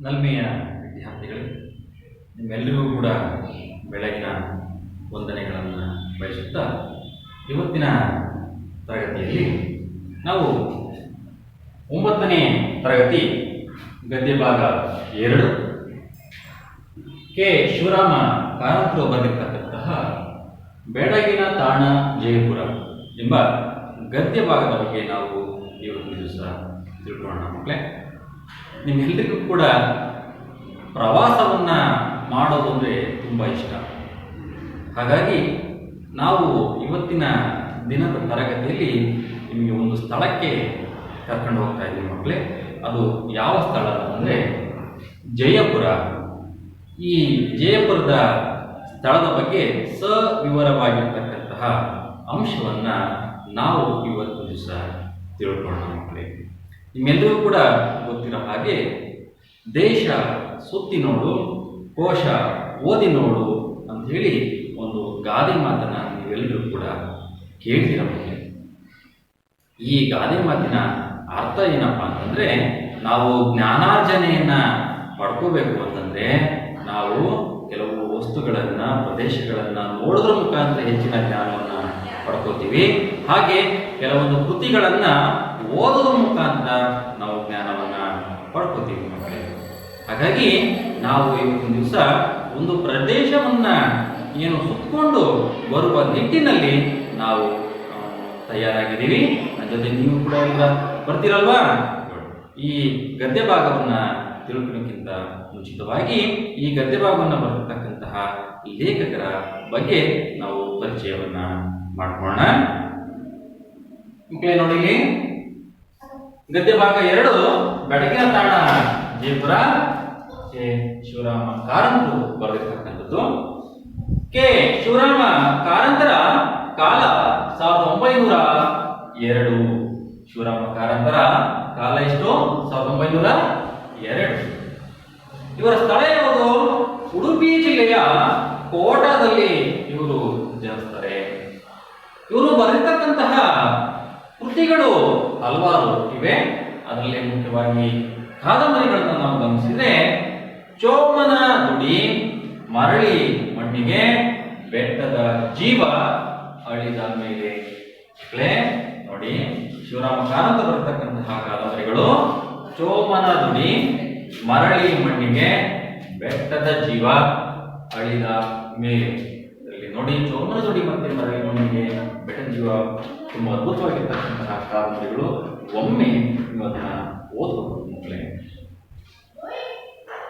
ನಲ್ಮೆಯ ವಿದ್ಯಾರ್ಥಿಗಳೇ, ನಿಮ್ಮೆಲ್ಲರಿಗೂ ಕೂಡ ಬೆಳಗಿನ ವಂದನೆಗಳನ್ನು ಬಯಸುತ್ತಾ ಇವತ್ತಿನ ತರಗತಿಯಲ್ಲಿ ನಾವು 9ನೇ ತರಗತಿ ಗದ್ಯ ಭಾಗ 2 ಕೆ ಶಿವರಾಮ ಕಾರಂತರು ಬರೆದಿರ್ತಕ್ಕಂತಹ ಬೆಳಗಿನ ತಾಣ ಜಯಪುರ ಎಂಬ ಗದ್ಯ ಭಾಗದ ಬಗ್ಗೆ ನಾವು ಇವತ್ತಿನ ದಿವಸ ತಿಳ್ಕೊಳ್ಳೋಣ ಮಕ್ಕಳೇ. ನಿಮ್ಮೆಲ್ಲರಿಗೂ ಕೂಡ ಪ್ರವಾಸವನ್ನು ಮಾಡೋದು ಅಂದರೆ ತುಂಬ ಇಷ್ಟ. ಹಾಗಾಗಿ ನಾವು ಇವತ್ತಿನ ದಿನದ ತರಗತಿಯಲ್ಲಿ ನಿಮಗೆ ಒಂದು ಸ್ಥಳಕ್ಕೆ ಕರ್ಕೊಂಡು ಹೋಗ್ತಾ ಇದ್ದೀವಿ ಮಕ್ಕಳೇ. ಅದು ಯಾವ ಸ್ಥಳ ಅಂದರೆ ಜಯಪುರ. ಈ ಜಯಪುರದ ಸ್ಥಳದ ಬಗ್ಗೆ ಸವಿವರವಾಗಿರ್ತಕ್ಕಂತಹ ಅಂಶವನ್ನು ನಾವು ಇವತ್ತು ದಿವಸ ತಿಳ್ಕೊಳ್ಳೋಣ ಮಕ್ಕಳೇ. ನಿಮ್ಮೆಲ್ಲರಿಗೂ ಕೂಡ ಗೊತ್ತಿರೋ ಹಾಗೆ ದೇಶ ಸುತ್ತಿ ನೋಡು, ಕೋಶ ಓದಿ ನೋಡು ಅಂತ ಹೇಳಿ ಒಂದು ಗಾದೆ ಮಾತನ್ನು ನೀವೆಲ್ಲರೂ ಕೂಡ ಕೇಳ್ತಿರಬಹುದು. ಈ ಗಾದೆ ಮಾತಿನ ಅರ್ಥ ಏನಪ್ಪ ಅಂತಂದರೆ, ನಾವು ಜ್ಞಾನಾರ್ಜನೆಯನ್ನು ಪಡ್ಕೋಬೇಕು ಅಂತಂದರೆ ನಾವು ಕೆಲವು ವಸ್ತುಗಳನ್ನು, ಪ್ರದೇಶಗಳನ್ನು ನೋಡೋದ್ರ ಮುಖಾಂತರ ಹೆಚ್ಚಿನ ಜ್ಞಾನವನ್ನು ಪಡ್ಕೋತೀವಿ. ಹಾಗೆ ಕೆಲವೊಂದು ಕೃತಿಗಳನ್ನು ಓದೋದ್ರ ಮುಖಾಂತರ ನಾವು ಜ್ಞಾನವನ್ನು ಪಡ್ಕೋತೀವಿ ಮಕ್ಕಳೇ. ಹಾಗಾಗಿ ನಾವು ಇವತ್ತಿನ ದಿವಸ ಒಂದು ಪ್ರದೇಶವನ್ನು ಏನು ಸುತ್ತಕೊಂಡು ಬರುವ ನಿಟ್ಟಿನಲ್ಲಿ ನಾವು ತಯಾರಾಗಿದ್ದೀವಿ. ನನ್ನ ಜೊತೆ ನೀವು ಕೂಡ ಈಗ ಬರ್ತೀರಲ್ವಾ? ಈ ಗದ್ಯ ಭಾಗವನ್ನು ತಿಳ್ಕೊಳ್ಳೋಕ್ಕಿಂತ ಮುಂಚಿತವಾಗಿ ಈ ಗದ್ಯ ಭಾಗವನ್ನು ಬರೆದಿರ್ತಕ್ಕಂತಹ ಲೇಖಕರ ಬಗ್ಗೆ ನಾವು ಪರಿಚಯವನ್ನು ಮಾಡ್ಕೊಳ್ಳೋಣ. ಮಕ್ಕಳೇ ನೋಡಿ, ಇಲ್ಲಿ ಗದ್ಯ ಭಾಗ 2 ಬೆಳಗಿನ ತಾಣ ಜಯಪುರ, ಕೆ ಶಿವರಾಮ ಕಾರಂತರು ಬರೆದಿರ್ತಕ್ಕಂಥದ್ದು. ಕೆ ಶಿವರಾಮ ಕಾರಂತರ ಕಾಲ 1902. ಶಿವರಾಮ ಕಾರಂತರ ಕಾಲ ಎಷ್ಟು? 1902. ಇವರ ಸ್ಥಳ ಯಾವುದು? ಉಡುಪಿ ಜಿಲ್ಲೆಯ ಕೋಟದಲ್ಲಿ ಇವರು ಜನಿಸ್ತಾರೆ. ಇವರು ಬರೆದಿರ್ತಕ್ಕಂತಹ ಕೃತಿಗಳು ಹಲವಾರು ಇವೆ. ಅದರಲ್ಲಿ ಮುಖ್ಯವಾಗಿ ಕಾದಂಬರಿಗಳನ್ನು ನಾವು ಗಮನಿಸಿದ್ರೆ ಚೋಮನ ದುಡಿ, ಮರಳಿ ಮಣ್ಣಿಗೆ, ಬೆಟ್ಟದ ಜೀವ, ಅಳಿದ ಮೇಲೆ. ನೋಡಿ, ಶಿವರಾಮ ಕಾರಂತ ಬರತಕ್ಕಂತಹ ಕಾದಂಬರಿಗಳು ಚೋಮನ ದುಡಿ, ಮರಳಿ ಮಣ್ಣಿಗೆ, ಬೆಟ್ಟದ ಜೀವ, ಅಳಿದ ಮೇಲೆ. ಇದರಲ್ಲಿ ನೋಡಿ, ಚೋಮನ ದುಡಿ ಮತ್ತೆ ಮರಳಿ ಮಣ್ಣಿಗೆ, ಬೆಟ್ಟದ ಜೀವ ತುಂಬ ಅದ್ಭುತವಾಗಿರ್ತಕ್ಕಂತಹ ಕಾದಂಬರಿಗಳು. ಒಮ್ಮೆ ನೀವು ಅದನ್ನ ಓದಬಹುದು ಮಕ್ಕಳೇ.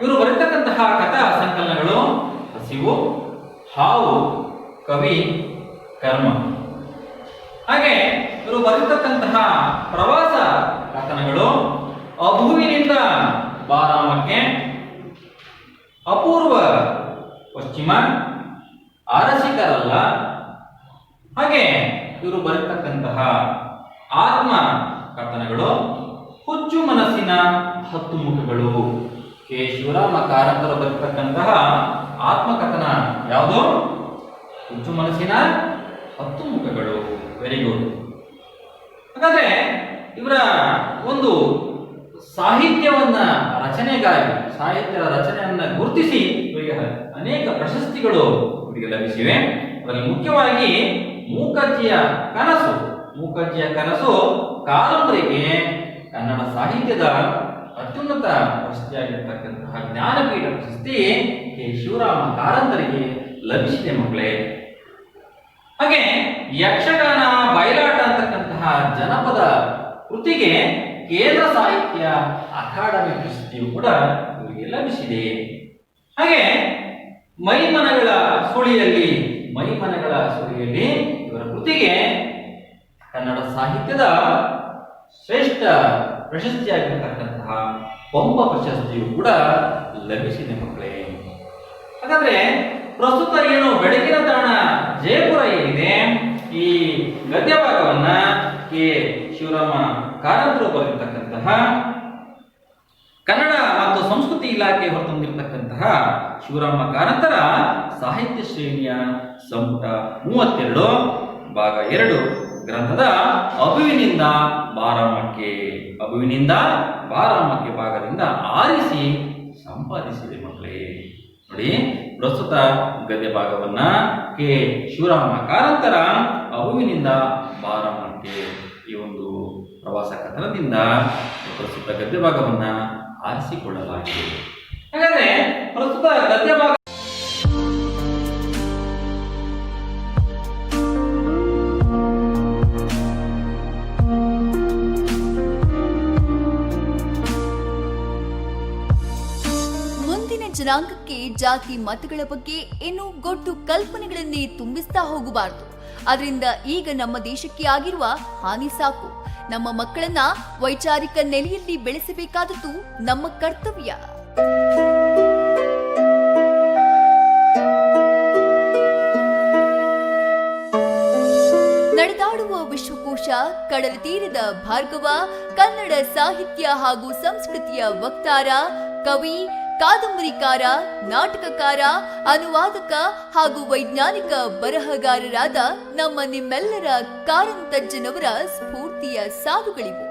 ಇವರು ಬರೀತಕ್ಕಂತಹ ಕಥಾ ಸಂಕಲನಗಳು ಹಸಿವು, ಹಾವು, ಕವಿ, ಕರ್ಮ. ಹಾಗೆ ಇವರು ಬರೀತಕ್ಕಂತಹ ಪ್ರವಾಸ ಕಥನಗಳು ಅಭುವಿನಿಂದ ಬಾರಾಮಕ್ಕೆ, ಅಪೂರ್ವ ಪಶ್ಚಿಮ, ಅರಸಿಕರಲ್ಲ. ಹಾಗೆ ಇವರು ಬರೀತಕ್ಕಂತಹ ಆತ್ಮ ಕಥನಗಳು ಹುಚ್ಚು ಮನಸ್ಸಿನ 10 ಮುಖಗಳು. ಕೆ ಶಿವರಾಮ ಕಾರಂತರು ಬರೀತಕ್ಕಂತಹ ಆತ್ಮಕಥನ ಯಾವುದು? ಹುಚ್ಚು ಮನಸ್ಸಿನ 10 ಮುಖಗಳು. Very good. ಹಾಗಾದ್ರೆ ಇವರ ಒಂದು ಸಾಹಿತ್ಯವನ್ನ ರಚನೆಗಾಗಿ, ಸಾಹಿತ್ಯ ರಚನೆಯನ್ನ ಗುರುತಿಸಿ ಇವರಿಗೆ ಅನೇಕ ಪ್ರಶಸ್ತಿಗಳು ಇವರಿಗೆ ಲಭಿಸಿವೆ. ಅದರಲ್ಲಿ ಮುಖ್ಯವಾಗಿ ಮೂಕಜ್ಜಿಯ ಕನಸು ಕಾದಂಬರಿಗೆ ಕನ್ನಡ ಸಾಹಿತ್ಯದ ಅತ್ಯುನ್ನತ ಪ್ರಶಸ್ತಿಯಾಗಿರ್ತಕ್ಕಂತಹ ಜ್ಞಾನಪೀಠ ಪ್ರಶಸ್ತಿ ಕೆ ಶಿವರಾಮ ಕಾರಂತರಿಗೆ ಲಭಿಸಿದೆ ಮಕ್ಕಳೇ. ಹಾಗೆ ಯಕ್ಷಗಾನ, ಬಯಲಾಟ ಅಂತಕ್ಕಂತಹ ಜನಪದ ಕೃತಿಗೆ ಕೇಂದ್ರ ಸಾಹಿತ್ಯ ಅಕಾಡೆಮಿ ಪ್ರಶಸ್ತಿಯು ಕೂಡ ಇವರಿಗೆ ಲಭಿಸಿದೆ. ಹಾಗೆ ಮೈಮನಗಳ ಸುಳಿಯಲ್ಲಿ ಇವರ ಕೃತಿಗೆ ಕನ್ನಡ ಸಾಹಿತ್ಯದ ಶ್ರೇಷ್ಠ ಪ್ರಶಸ್ತಿಯಾಗಿರ್ತಕ್ಕಂತಹ ಪಂಪ ಪ್ರಶಸ್ತಿಯು ಕೂಡ ಲಭಿಸಿದೆ ಮಕ್ಕಳೇ. ಹಾಗಾದ್ರೆ ಪ್ರಸ್ತುತ ಏನು ಬೆಳಗಿನ ತಾಣ ಜಯಪುರ ಏನಿದೆ, ಈ ಗದ್ಯ ಭಾಗವನ್ನ ಕೆ ಶಿವರಾಮ ಕಾರಂತರು ಬರೆದಿರ್ತಕ್ಕಂತಹ ಕನ್ನಡ ಮತ್ತು ಸಂಸ್ಕೃತಿ ಇಲಾಖೆ ಹೊರತಂದಿರತಕ್ಕಂತಹ ಶಿವರಾಮ ಕಾರಂತರ ಸಾಹಿತ್ಯ ಶ್ರೇಣಿಯ ಸಂಪುಟ 32 ಭಾಗ 2 ಗ್ರಂಥದ ಅಭುವಿನಿಂದ ಬಾರಾಮಕ್ಕೆ ಭಾಗದಿಂದ ಆರಿಸಿ ಸಂಪಾದಿಸಿದೆ ಮಕ್ಕಳೇ. ನೋಡಿ, ಪ್ರಸ್ತುತ ಗದ್ಯ ಭಾಗವನ್ನ ಕೆ ಶಿವರಾಮ ಕಾರಂತರ ಅಹುವಿನಿಂದ ಬಾರಮಕ್ಕೆ ಈ ಒಂದು ಪ್ರವಾಸ ಕಥನದಿಂದ ಪ್ರಸ್ತುತ ಗದ್ಯ ಭಾಗವನ್ನ ಆರಿಸಿಕೊಳ್ಳಲಾಗಿದೆ. ಹಾಗಾದ್ರೆ ಪ್ರಸ್ತುತ ಗದ್ಯ ಭಾಗ ಜನಾಂಗಕ್ಕೆ ಜಾತಿ ಮತಗಳ ಬಗ್ಗೆ ಇನ್ನೂ ಗೊಡ್ಡು ಕಲ್ಪನೆಗಳನ್ನೇ ತುಂಬಿಸ್ತಾ ಹೋಗಬಾರದು. ಅದರಿಂದ ಈಗ ನಮ್ಮ ದೇಶಕ್ಕೆ ಆಗಿರುವ ಹಾನಿ ಸಾಕು. ನಮ್ಮ ಮಕ್ಕಳನ್ನ ವೈಚಾರಿಕ ನೆಲೆಯಲ್ಲಿ ಬೆಳೆಸಬೇಕಾದದ್ದು ನಮ್ಮ ಕರ್ತವ್ಯ. ನಡೆದಾಡುವ ವಿಶ್ವಕೋಶ, ಕಡಲ ತೀರದ ಭಾರ್ಗವ, ಕನ್ನಡ ಸಾಹಿತ್ಯ ಹಾಗೂ ಸಂಸ್ಕೃತಿಯ ವಕ್ತಾರ, ಕವಿ, ಕಾದಂಬರಿಕಾರ, ನಾಟಕಕಾರ, ಅನುವಾದಕ ಹಾಗೂ ವೈಜ್ಞಾನಿಕ ಬರಹಗಾರರಾದ ನಿಮ್ಮೆಲ್ಲರ ಕಾರಂತಜ್ಜನವರ ಸ್ಫೂರ್ತಿಯ ಸಾಲುಗಳಿವು.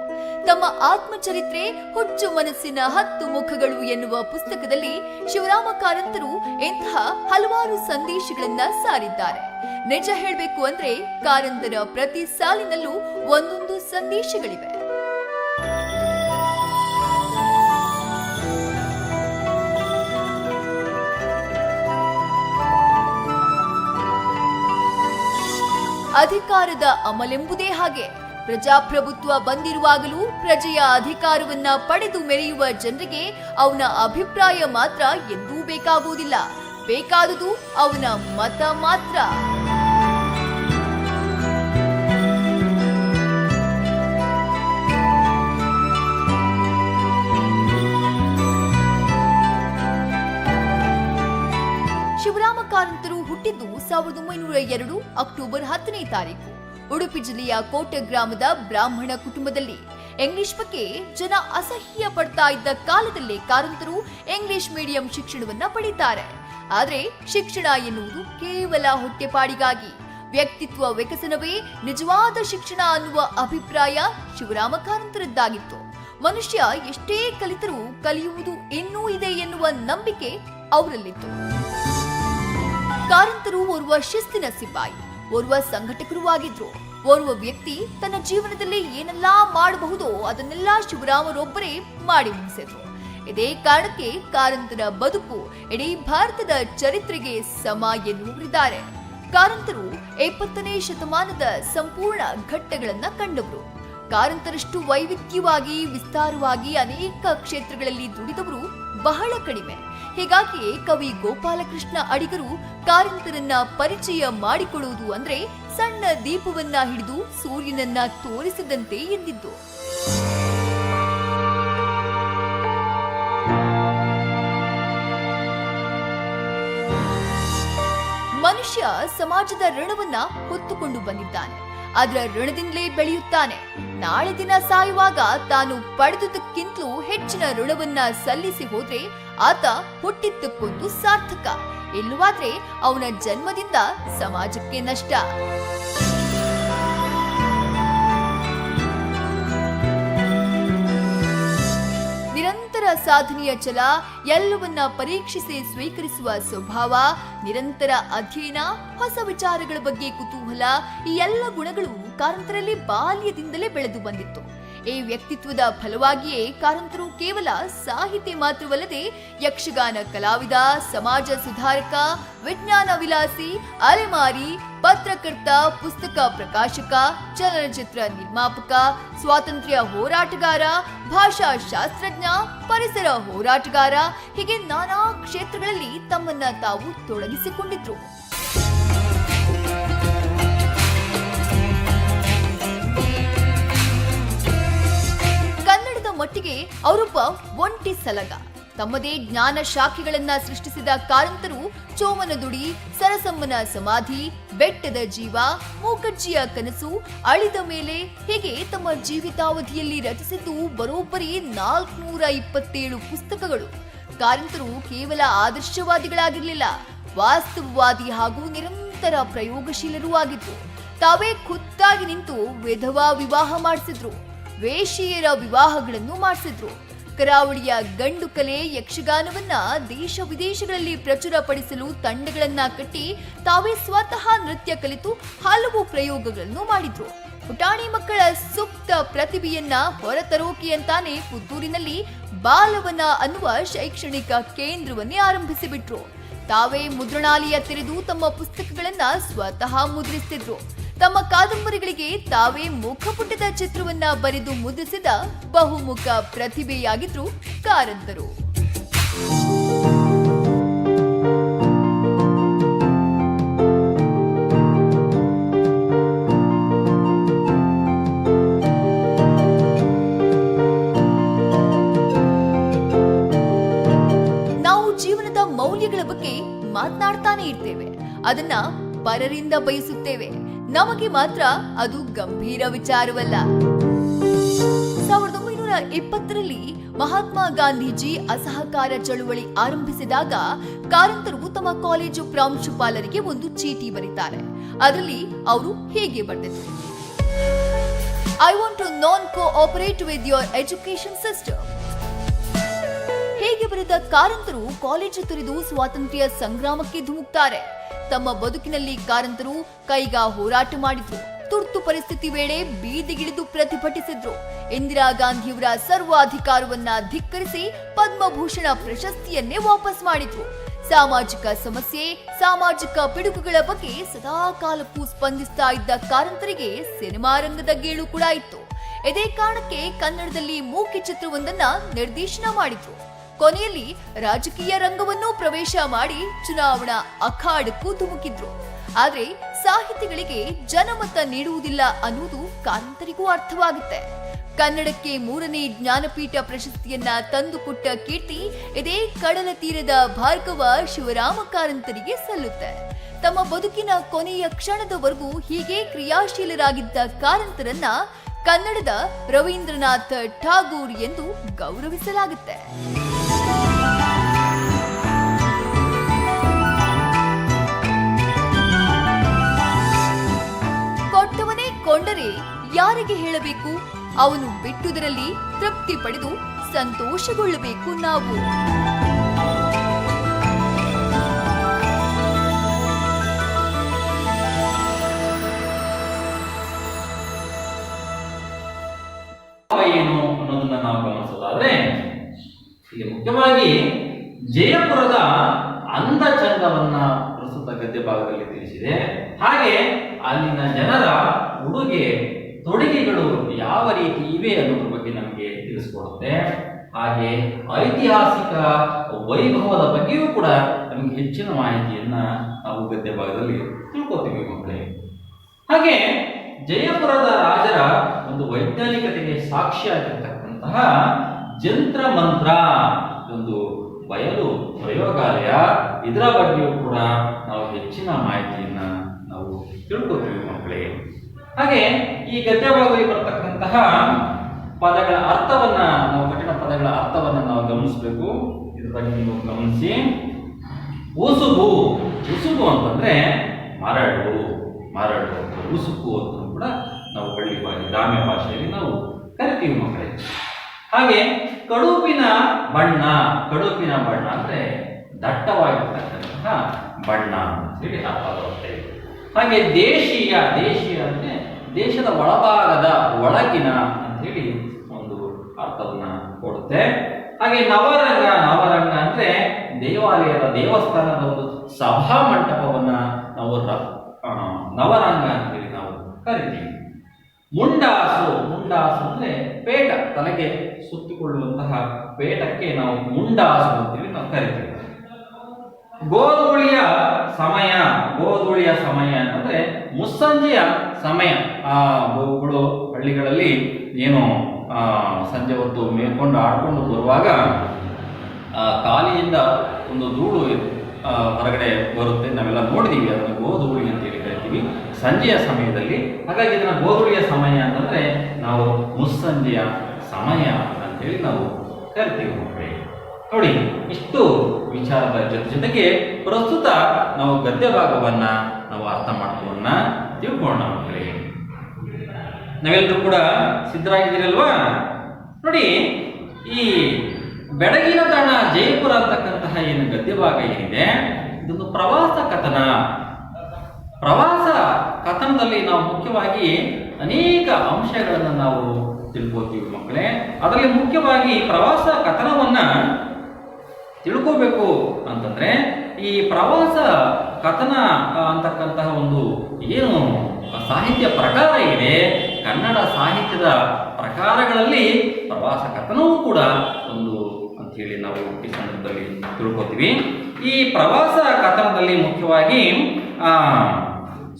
ತಮ್ಮ ಆತ್ಮಚರಿತ್ರೆ ಹುಚ್ಚು ಮನಸ್ಸಿನ 10 ಮುಖಗಳು ಎನ್ನುವ ಪುಸ್ತಕದಲ್ಲಿ ಶಿವರಾಮ ಕಾರಂತರು ಇಂತಹ ಹಲವಾರು ಸಂದೇಶಗಳನ್ನ ಸಾರಿದ್ದಾರೆ. ನಿಜ ಹೇಳಬೇಕು ಅಂದ್ರೆ ಕಾರಂತರ ಪ್ರತಿ ಸಾಲಿನಲ್ಲೂ ಒಂದೊಂದು ಸಂದೇಶಗಳಿವೆ. ಅಧಿಕಾರದ ಅಮಲೆಂಬುದೇ ಹಾಗೆ. ಪ್ರಜಾಪ್ರಭುತ್ವ ಬಂದಿರುವಾಗಲೂ ಪ್ರಜೆಯ ಅಧಿಕಾರವನ್ನ ಪಡೆದು ಮೆರೆಯುವ ಜನರಿಗೆ ಅವನ ಅಭಿಪ್ರಾಯ ಮಾತ್ರ ಎಂದೂ ಬೇಕಾಗುವುದಿಲ್ಲ. ಬೇಕಾದುದು ಅವನ ಮತ ಮಾತ್ರ. ಶಿವರಾಮ ಕಾರಂತರು ಹುಟ್ಟಿದ್ದು 1902 ಅಕ್ಟೋಬರ್ 10ನೇ ತಾರೀಕು ಉಡುಪಿ ಜಿಲ್ಲೆಯ ಕೋಟೆ ಗ್ರಾಮದ ಬ್ರಾಹ್ಮಣ ಕುಟುಂಬದಲ್ಲಿ. ಇಂಗ್ಲಿಷ್ ಬಗ್ಗೆ ಜನ ಅಸಹ್ಯ ಪಡ್ತಾ ಇದ್ದ ಕಾಲದಲ್ಲೇ ಕಾರಂತರು ಇಂಗ್ಲಿಷ್ ಮೀಡಿಯಂ ಶಿಕ್ಷಣವನ್ನ ಪಡೀತಾರೆ. ಆದ್ರೆ ಶಿಕ್ಷಣ ಎನ್ನುವುದು ಕೇವಲ ಹೊಟ್ಟೆಪಾಡಿಗಾಗಿ, ವ್ಯಕ್ತಿತ್ವ ವಿಕಸನವೇ ನಿಜವಾದ ಶಿಕ್ಷಣ ಅನ್ನುವ ಅಭಿಪ್ರಾಯ ಶಿವರಾಮ ಕಾರಂತರದ್ದಾಗಿತ್ತು. ಮನುಷ್ಯ ಎಷ್ಟೇ ಕಲಿತರೂ ಕಲಿಯುವುದು ಇನ್ನೂ ಇದೆ ಎನ್ನುವ ನಂಬಿಕೆ ಅವರಲ್ಲಿತ್ತು. ಕಾರಂತರು ಓರ್ವ ಶಿಸ್ತಿನ ಸಿಪಾಯಿ, ಓರ್ವ ಸಂಘಟಕರೂ ಆಗಿದ್ರು. ಓರ್ವ ವ್ಯಕ್ತಿ ತನ್ನ ಜೀವನದಲ್ಲಿ ಏನೆಲ್ಲಾ ಮಾಡಬಹುದೋ ಅದನ್ನೆಲ್ಲ ಶಿವರಾಮರೊಬ್ಬರೇ ಮಾಡಿ ಮುಗಿಸಿದ್ರು. ಇದೇ ಕಾರಣಕ್ಕೆ ಕಾರಂತರ ಬದುಕು ಇಡೀ ಭಾರತದ ಚರಿತ್ರೆಗೆ ಸಮ ಎನ್ನುವರಿದ್ದಾರೆ. ಕಾರಂತರು 20ನೇ ಶತಮಾನದ ಸಂಪೂರ್ಣ ಘಟ್ಟಗಳನ್ನ ಕಂಡವರು. ಕಾರಂತರಷ್ಟು ವೈವಿಧ್ಯವಾಗಿ ವಿಸ್ತಾರವಾಗಿ ಅನೇಕ ಕ್ಷೇತ್ರಗಳಲ್ಲಿ ದುಡಿದವರು ಬಹಳ ಕಡಿಮೆ. ಹೀಗಾಗಿಯೇ ಕವಿ ಗೋಪಾಲಕೃಷ್ಣ ಅಡಿಗರು ಕಾರಂತರನ್ನ ಪರಿಚಯ ಮಾಡಿಕೊಳ್ಳುವುದು ಅಂದ್ರೆ ಸಣ್ಣ ದೀಪವನ್ನ ಹಿಡಿದು ಸೂರ್ಯನನ್ನ ತೋರಿಸಿದಂತೆ ಎಂದಿದ್ದು. ಮನುಷ್ಯ ಸಮಾಜದ ಋಣವನ್ನ ಹೊತ್ತುಕೊಂಡು ಬಂದಿದ್ದಾನೆ. ಅದರ ಋಣದಿಂದಲೇ ಬೆಳೆಯುತ್ತಾನೆ. ನಾಳೆ ದಿನ ಸಾಯುವಾಗ ತಾನು ಪಡೆದುದಕ್ಕಿಂತಲೂ ಹೆಚ್ಚಿನ ಋಣವನ್ನ ಸಲ್ಲಿಸಿ ಹೋದ್ರೆ ಆತ ಹುಟ್ಟಿದ್ದಕ್ಕೊಂದು ಸಾರ್ಥಕ. ಇಲ್ಲವಾದ್ರೆ ಅವನ ಜನ್ಮದಿಂದ ಸಮಾಜಕ್ಕೆ ನಷ್ಟ. ನಿರಂತರ ಸಾಧನೆಯ ಛಲ, ಎಲ್ಲವನ್ನ ಪರೀಕ್ಷಿಸಿ ಸ್ವೀಕರಿಸುವ ಸ್ವಭಾವ, ನಿರಂತರ ಅಧ್ಯಯನ, ಹೊಸ ವಿಚಾರಗಳ ಬಗ್ಗೆ ಕುತೂಹಲ, ಈ ಎಲ್ಲ ಗುಣಗಳು ಕಾರಂತರಲ್ಲಿ ಬಾಲ್ಯದಿಂದಲೇ ಬೆಳೆದು ಬಂದಿತ್ತು. ಈ ವ್ಯಕ್ತಿತ್ವದ ಫಲವಾಗಿಯೇ ಕಾರಂತರು ಕೇವಲ ಸಾಹಿತಿ ಮಾತ್ರವಲ್ಲದೆ ಯಕ್ಷಗಾನ ಕಲಾವಿದ, ಸಮಾಜ ಸುಧಾರಕ, ವಿಜ್ಞಾನ ವಿಲಾಸಿ, ಅಲೆಮಾರಿ, ಪತ್ರಕರ್ತ, ಪುಸ್ತಕ ಪ್ರಕಾಶಕ, ಚಲನಚಿತ್ರ ನಿರ್ಮಾಪಕ, ಸ್ವಾತಂತ್ರ್ಯ ಹೋರಾಟಗಾರ, ಭಾಷಾ ಶಾಸ್ತ್ರಜ್ಞ, ಪರಿಸರ ಹೋರಾಟಗಾರ, ಹೀಗೆ ನಾನಾ ಕ್ಷೇತ್ರಗಳಲ್ಲಿ ತಮ್ಮನ್ನ ತಾವು ತೊಡಗಿಸಿಕೊಂಡಿದ್ರು. ಕನ್ನಡದ ಮಟ್ಟಿಗೆ ಅವರೊಬ್ಬ ಒಂಟಿ ಸಲಗ. ತಮ್ಮದೇ ಜ್ಞಾನ ಶಾಖೆಗಳನ್ನ ಸೃಷ್ಟಿಸಿದ ಕಾರಂತರು ಚೋಮನದುಡಿ, ಸರಸಮ್ಮನ ಸಮಾಧಿ, ಬೆಟ್ಟದ ಜೀವ, ಮೂಕಜ್ಜಿಯ ಕನಸು, ಅಳಿದ ಮೇಲೆ ಹೀಗೆ ತಮ್ಮ ಜೀವಿತಾವಧಿಯಲ್ಲಿ ರಚಿಸಿದ್ದು ಬರೋಬ್ಬರಿ 427 ಪುಸ್ತಕಗಳು. ಕಾರಂತರು ಕೇವಲ ಆದರ್ಶವಾದಿಗಳಾಗಿರಲಿಲ್ಲ, ವಾಸ್ತವವಾದಿ ಹಾಗೂ ನಿರಂತರ ಪ್ರಯೋಗಶೀಲರೂ ಆಗಿದ್ರು. ತಾವೇ ಖುದ್ದಾಗಿ ನಿಂತು ವಿಧವಾ ವಿವಾಹ ಮಾಡಿಸಿದ್ರು, ವೇಶ್ಯೆಯರ ವಿವಾಹಗಳನ್ನು ಮಾಡಿಸಿದ್ರು. ಕರಾವಳಿಯ ಗಂಡು ಕಲೆ ಯಕ್ಷಗಾನವನ್ನ ದೇಶ ವಿದೇಶಗಳಲ್ಲಿ ಪ್ರಚುರಪಡಿಸಲು ತಂಡಗಳನ್ನ ಕಟ್ಟಿ ತಾವೇ ಸ್ವತಃ ನೃತ್ಯ ಕಲಿತು ಹಲವು ಪ್ರಯೋಗಗಳನ್ನು ಮಾಡಿದ್ರು. ಪುಟಾಣಿ ಮಕ್ಕಳ ಸುಪ್ತ ಪ್ರತಿಭೆಯನ್ನ ಹೊರತರೋಕೆ ಅಂತಾನೆ ಪುತ್ತೂರಿನಲ್ಲಿ ಬಾಲವನ ಅನ್ನುವ ಶೈಕ್ಷಣಿಕ ಕೇಂದ್ರವನ್ನೇ ಆರಂಭಿಸಿಬಿಟ್ರು. ತಾವೇ ಮುದ್ರಣಾಲಯ ತೆರೆದು ತಮ್ಮ ಪುಸ್ತಕಗಳನ್ನ ಸ್ವತಃ ಮುದ್ರಿಸ್ತಿದ್ರು. ತಮ್ಮ ಕಾದಂಬರಿಗಳಿಗೆ ತಾವೇ ಮುಖಪುಟದ ಚಿತ್ರವನ್ನ ಬರೆದು ಮುದ್ರಿಸಿದ ಬಹುಮುಖ ಪ್ರತಿಭೆಯಾಗಿದ್ರು ಕಾರಂತರು. ನಾವು ಜೀವನದ ಮೌಲ್ಯಗಳ ಬಗ್ಗೆ ಮಾತನಾಡ್ತಾನೆ ಇರ್ತೇವೆ, ಅದನ್ನ ಪರರಿಂದ ಬಯಸುತ್ತೇವೆ. ನಮಗೆ ಮಾತ್ರ ಅದು ಗಂಭೀರ ವಿಚಾರವಲ್ಲ. 1920ರಲ್ಲಿ ಮಹಾತ್ಮ ಗಾಂಧೀಜಿ ಅಸಹಕಾರ ಚಳುವಳಿ ಆರಂಭಿಸಿದಾಗ ಕಾರಂತರು ತಮ್ಮ ಕಾಲೇಜು ಪ್ರಾಂಶುಪಾಲರಿಗೆ ಒಂದು ಚೀಟಿ ಬರೀತಾರೆ. ಅದರಲ್ಲಿ ಅವರು ಹೀಗೆ ಬರೆದಿದ್ರು: I want to non cooperate with your education system. ಹೇಗೆ ಬರೆದ ಕಾರಂತರು ಕಾಲೇಜು ತೊರೆದು ಸ್ವಾತಂತ್ರ್ಯ ಸಂಗ್ರಾಮಕ್ಕೆ ಧುಮುಕ್ತಾರೆ. ತಮ್ಮ ಬದುಕಿನಲ್ಲಿ ಕಾರಂತರು ಕೈಗಾ ಹೋರಾಟ ಮಾಡಿದ್ರು. ತುರ್ತು ಪರಿಸ್ಥಿತಿ ವೇಳೆ ಬೀದಿಗಿಳಿದು ಪ್ರತಿಭಟಿಸಿದ್ರು. ಇಂದಿರಾ ಗಾಂಧಿಯವರ ಸರ್ವಾಧಿಕಾರವನ್ನ ಧಿಕ್ಕರಿಸಿ ಪದ್ಮಭೂಷಣ ಪ್ರಶಸ್ತಿಯನ್ನೇ ವಾಪಸ್ ಮಾಡಿದ್ರು. ಸಾಮಾಜಿಕ ಸಮಸ್ಯೆ, ಸಾಮಾಜಿಕ ಪಿಡುಗುಗಳ ಬಗ್ಗೆ ಸದಾ ಕಾಲಕ್ಕೂ ಸ್ಪಂದಿಸ್ತಾ ಇದ್ದ ಕಾರಂತರಿಗೆ ಸಿನಿಮಾ ರಂಗದ ಗೇಳು ಕೂಡ ಇತ್ತು. ಇದೇ ಕಾರಣಕ್ಕೆ ಕನ್ನಡದಲ್ಲಿ ಮೂಕಿ ಚಿತ್ರವೊಂದನ್ನ ನಿರ್ದೇಶನ ಮಾಡಿದ್ರು. ಕೊನೆಯಲ್ಲಿ ರಾಜಕೀಯ ರಂಗವನ್ನು ಪ್ರವೇಶ ಮಾಡಿ ಚುನಾವಣಾ ಅಖಾಡಕ್ಕೂ ಧುಮುಕಿದ್ರು. ಆದ್ರೆ ಸಾಹಿತಿಗಳಿಗೆ ಜನಮತ ನೀಡುವುದಿಲ್ಲ ಅನ್ನುವುದು ಕಾರಂತರಿಗೂ ಅರ್ಥವಾಗುತ್ತೆ. ಕನ್ನಡಕ್ಕೆ 3ನೇ ಜ್ಞಾನಪೀಠ ಪ್ರಶಸ್ತಿಯನ್ನ ತಂದುಕೊಟ್ಟ ಕೀರ್ತಿ ಇದೇ ಕಡಲ ತೀರದ ಭಾರ್ಗವ ಶಿವರಾಮ ಕಾರಂತರಿಗೆ ಸಲ್ಲುತ್ತೆ. ತಮ್ಮ ಬದುಕಿನ ಕೊನೆಯ ಕ್ಷಣದವರೆಗೂ ಹೀಗೆ ಕ್ರಿಯಾಶೀಲರಾಗಿದ್ದ ಕಾರಂತರನ್ನ ಕನ್ನಡದ ರವೀಂದ್ರನಾಥ್ ಠಾಗೂರ್ ಎಂದು ಗೌರವಿಸಲಾಗುತ್ತೆ. ಕೊಟ್ಟವನೇ ಕೊಂಡರೆ ಯಾರಿಗೆ ಹೇಳಬೇಕು? ಅವನು ಬಿಟ್ಟುದರಲ್ಲಿ ತೃಪ್ತಿ ಪಡೆದು ಸಂತೋಷಗೊಳ್ಳಬೇಕು ನಾವು. ಏನು ಅನ್ನೋದನ್ನ ನಾವು ಗಮನಿಸೋದಾದ್ರೆ, ಇಲ್ಲಿ ಮುಖ್ಯವಾಗಿ ಜಯಪುರದ ಅಂದ ಚಂದವನ್ನ ಪ್ರಸ್ತುತ ಗದ್ಯ ಭಾಗದಲ್ಲಿ ತಿಳಿಸಿದೆ. ಹಾಗೆ ಅಲ್ಲಿನ ಜನರ ಉಡುಗೆ ತೊಡುಗೆಗಳು ಯಾವ ರೀತಿ ಇವೆ ಅನ್ನೋದ್ರ ಬಗ್ಗೆ ನಮಗೆ ತಿಳಿಸ್ಕೊಡುತ್ತೆ. ಹಾಗೆ ಐತಿಹಾಸಿಕ ವೈಭವದ ಬಗ್ಗೆಯೂ ಕೂಡ ನಮಗೆ ಹೆಚ್ಚಿನ ಮಾಹಿತಿಯನ್ನ ನಾವು ಗದ್ಯ ಭಾಗದಲ್ಲಿ ತಿಳ್ಕೊತೀವಿ ಮಕ್ಕಳೇ. ಹಾಗೆ ಜಯಪುರದ ರಾಜರ ಒಂದು ವೈಜ್ಞಾನಿಕತೆಗೆ ಸಾಕ್ಷಿಯಾಗಿರ್ತಕ್ಕಂತಹ ಜಂತ್ರ ಮಂತ್ರ ಒಂದು ಬಯಲು ಪ್ರಯೋಗಾಲಯ, ಇದರ ಬಗ್ಗೆಯೂ ಕೂಡ ನಾವು ಹೆಚ್ಚಿನ ಮಾಹಿತಿಯನ್ನ ನಾವು ತಿಳ್ಕೊತೀವಿ ಮಕ್ಕಳೇ. ಹಾಗೆ ಈ ಗದ್ಯ ಭಾಗದಲ್ಲಿ ಬರ್ತಕ್ಕಂತಹ ಪದಗಳ ಅರ್ಥವನ್ನ ನಾವು ಕಠಿಣ ಪದಗಳ ಅರ್ಥವನ್ನ ನಾವು ಗಮನಿಸಬೇಕು. ಇದ್ರ ಬಗ್ಗೆ ನೀವು ಗಮನಿಸಿ. ಉಸುಬು, ಉಸುಬು ಅಂತಂದ್ರೆ ಮರಳು, ಮರಳು ಉಸುಕು ಅಂತ ಕೂಡ ನಾವು ಹಳ್ಳಿ ಭಾಷೆ ಗ್ರಾಮ್ಯ ಭಾಷೆಯಲ್ಲಿ ನಾವು ಕರಿತೀವಿ ಮಕ್ಕಳೇ. ಹಾಗೆ ಕಡುಪಿನ ಬಣ್ಣ, ಕಡುಪಿನ ಬಣ್ಣ ಅಂದ್ರೆ ದಟ್ಟವಾಗಿರ್ತಕ್ಕಂತಹ ಬಣ್ಣ ಅಂತ ಹೇಳಿ ಅರ್ಥ ಬರುತ್ತೆ. ಹಾಗೆ ದೇಶೀಯ, ದೇಶೀಯ ಅಂದ್ರೆ ದೇಶದ ಒಳಭಾಗದ ಒಳಗಿನ ಅಂತ ಹೇಳಿ ಒಂದು ಅರ್ಥವನ್ನ ಕೊಡುತ್ತೆ. ಹಾಗೆ ನವರಂಗ, ನವರಂಗ ಅಂದ್ರೆ ದೇವಾಲಯದ ದೇವಸ್ಥಾನದ ಒಂದು ಸಭಾ ಮಂಟಪವನ್ನ ನಾವು ನವರಂಗ ಅಂತೇಳಿ ನಾವು ಕರಿತೀವಿ. ಮುಂಡಾಸು, ಮುಂಡಾಸು ಅಂದ್ರೆ ಪೇಟ, ತಲೆಗೆ ಸುತ್ತಿಕೊಳ್ಳುವಂತಹ ಪೇಟಕ್ಕೆ ನಾವು ಮುಂಡಾಸು ಅಂತೇಳಿ ನಾವು ಕರಿತೀವಿ. ಗೋಧೂಳಿಯ ಸಮಯ, ಗೋಧೂಳಿಯ ಸಮಯ ಅಂತಂದ್ರೆ ಮುಸ್ಸಂಜೆಯ ಸಮಯ. ಆ ಗೋವುಗಳು ಹಳ್ಳಿಗಳಲ್ಲಿ ಏನು ಸಂಜೆ ಹೊತ್ತು ಮೇಲ್ಕೊಂಡು ಆಡ್ಕೊಂಡು ಬರುವಾಗ ಕಾಲಿಯಿಂದ ಒಂದು ಧೂಳು ಹೊರಗಡೆ ಬರುತ್ತೆ. ನಾವೆಲ್ಲ ನೋಡಿದೀವಿ, ಅದನ್ನು ಗೋಧೂಳಿ ಅಂತೇಳಿ ಕರಿತೀವಿ ಸಂಜೆಯ ಸಮಯದಲ್ಲಿ. ಹಾಗಾಗಿ ಇದನ್ನ ಗೋಧೂಳಿಯ ಸಮಯ ಅಂತಂದ್ರೆ ನಾವು ಮುಸ್ಸಂಜೆಯ ಸಮಯ ಅಂತೇಳಿ ನಾವು ಕರಿತೀವಿ ಮಕ್ಕಳೇ. ನೋಡಿ, ಇಷ್ಟು ವಿಚಾರದ ಜೊತೆಗೆ ಪ್ರಸ್ತುತ ನಾವು ಗದ್ಯ ಭಾಗವನ್ನ ನಾವು ಅರ್ಥ ಮಾಡ್ಕೋಣ, ತಿಳ್ಕೊಳ್ಳೋಣ ಮಕ್ಕಳೇ. ನಾವೆಲ್ಲರೂ ಕೂಡ ಸಿದ್ಧರಾಗಿದ್ದೀರಲ್ವಾ? ನೋಡಿ, ಈ ಬೆಳಗಿನ ತಾಣ ಜಯಪುರ ಅಂತಕ್ಕಂತಹ ಏನು ಗದ್ಯ ಭಾಗ ಏನಿದೆ ಇದೊಂದು ಪ್ರವಾಸ ಕಥನ. ಪ್ರವಾಸ ಕಥನದಲ್ಲಿ ನಾವು ಮುಖ್ಯವಾಗಿ ಅನೇಕ ಅಂಶಗಳನ್ನು ನಾವು ತಿಳ್ಕೋತೀವಿ ಮಕ್ಕಳೇ. ಅದರಲ್ಲಿ ಮುಖ್ಯವಾಗಿ ಪ್ರವಾಸ ಕಥನವನ್ನ ತಿಳ್ಕೋಬೇಕು ಅಂತಂದ್ರೆ ಈ ಪ್ರವಾಸ ಕಥನ ಅಂತಕ್ಕಂತಹ ಒಂದು ಏನು ಸಾಹಿತ್ಯ ಪ್ರಕಾರ ಇದೆ, ಕನ್ನಡ ಸಾಹಿತ್ಯದ ಪ್ರಕಾರಗಳಲ್ಲಿ ಪ್ರವಾಸ ಕಥನವೂ ಕೂಡ ಒಂದು ಅಂತ ಹೇಳಿ ನಾವು ಈ ಸಂದರ್ಭದಲ್ಲಿ ತಿಳ್ಕೊತೀವಿ. ಈ ಪ್ರವಾಸ ಕಥನದಲ್ಲಿ ಮುಖ್ಯವಾಗಿ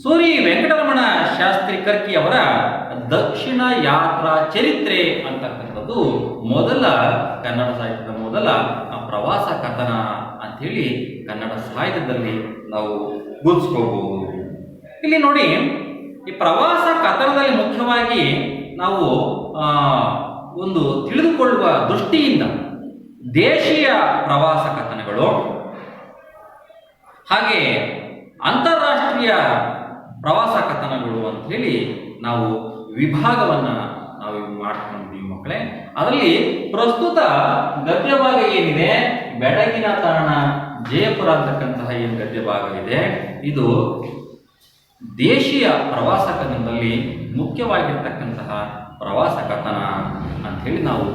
ಸೂರಿ ವೆಂಕಟರಮಣ ಶಾಸ್ತ್ರಿ ಕರ್ಕಿ ಅವರ ದಕ್ಷಿಣ ಯಾತ್ರಾ ಚರಿತ್ರೆ ಅಂತಕ್ಕಂಥದ್ದು ಮೊದಲ ಕನ್ನಡ ಸಾಹಿತ್ಯದ ಮೊದಲ ಪ್ರವಾಸ ಕಥನ ಅಂಥೇಳಿ ಕನ್ನಡ ಸಾಹಿತ್ಯದಲ್ಲಿ ನಾವು ಗುರುತಿಸ್ಕೋಬಹುದು. ಇಲ್ಲಿ ನೋಡಿ, ಈ ಪ್ರವಾಸ ಕಥನದಲ್ಲಿ ಮುಖ್ಯವಾಗಿ ನಾವು ಒಂದು ತಿಳಿದುಕೊಳ್ಳುವ ದೃಷ್ಟಿಯಿಂದ ದೇಶೀಯ ಪ್ರವಾಸ ಕಥನಗಳು ಹಾಗೆ ಅಂತಾರಾಷ್ಟ್ರೀಯ ಪ್ರವಾಸ ಕಥನಗಳು ಅಂತ ಹೇಳಿ ನಾವು ವಿಭಾಗವನ್ನ ನಾವು ಮಾಡ್ಕೊಂಡಿದ್ದೀವಿ ಮಕ್ಕಳೇ. ಅದರಲ್ಲಿ ಪ್ರಸ್ತುತ ಗದ್ಯ ಭಾಗ ಏನಿದೆ, ಬೆಳಗಿನ ತಾಣ ಜಯಪುರ ಅಂತಕ್ಕಂತಹ ಏನು ಗದ್ಯ ಭಾಗವಿದೆ, ಇದು ದೇಶೀಯ ಪ್ರವಾಸ ಕಥನದಲ್ಲಿ ಮುಖ್ಯವಾಗಿರ್ತಕ್ಕಂತಹ ಪ್ರವಾಸ ಕಥನ ಅಂತ ಹೇಳಿ ನಾವು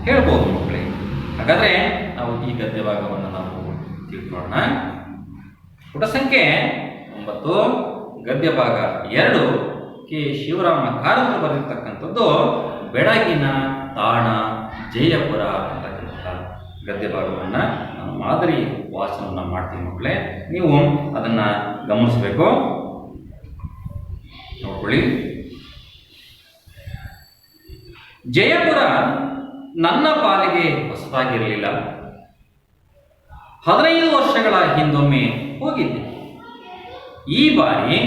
ಹೇಳ್ಬೋದು ಮಕ್ಕಳೇ. ಹಾಗಾದ್ರೆ ನಾವು ಈ ಗದ್ಯ ಭಾಗವನ್ನು ನಾವು ತಿಳ್ಕೊಳ್ಳೋಣ. ಪುಟ ಸಂಖ್ಯೆ 9 ಗದ್ಯ ಭಾಗ 2 ಕೆ ಶಿವರಾಮ ಕಾರಂತರು ಬರೆದಿರ್ತಕ್ಕಂಥದ್ದು ಬೆಳಗಿನ ತಾಣ ಜಯಪುರ ಅಂತಕ್ಕಂತಹ ಗದ್ಯ ಭಾಗವನ್ನ ನಾನು ಮಾದರಿ ವಾಚನವನ್ನ ಮಾಡ್ತೀನಿ ಮಕ್ಕಳೇ. ನೀವು ಅದನ್ನ ಗಮನಿಸಬೇಕು, ನೋಡ್ಕೊಳ್ಳಿ. ಜಯಪುರ ನನ್ನ ಪಾಲಿಗೆ ಹೊಸದಾಗಿರಲಿಲ್ಲ. 15 ವರ್ಷಗಳ ಹಿಂದೊಮ್ಮೆ ಹೋಗಿದ್ದೆ. ಈ ಬಾರಿ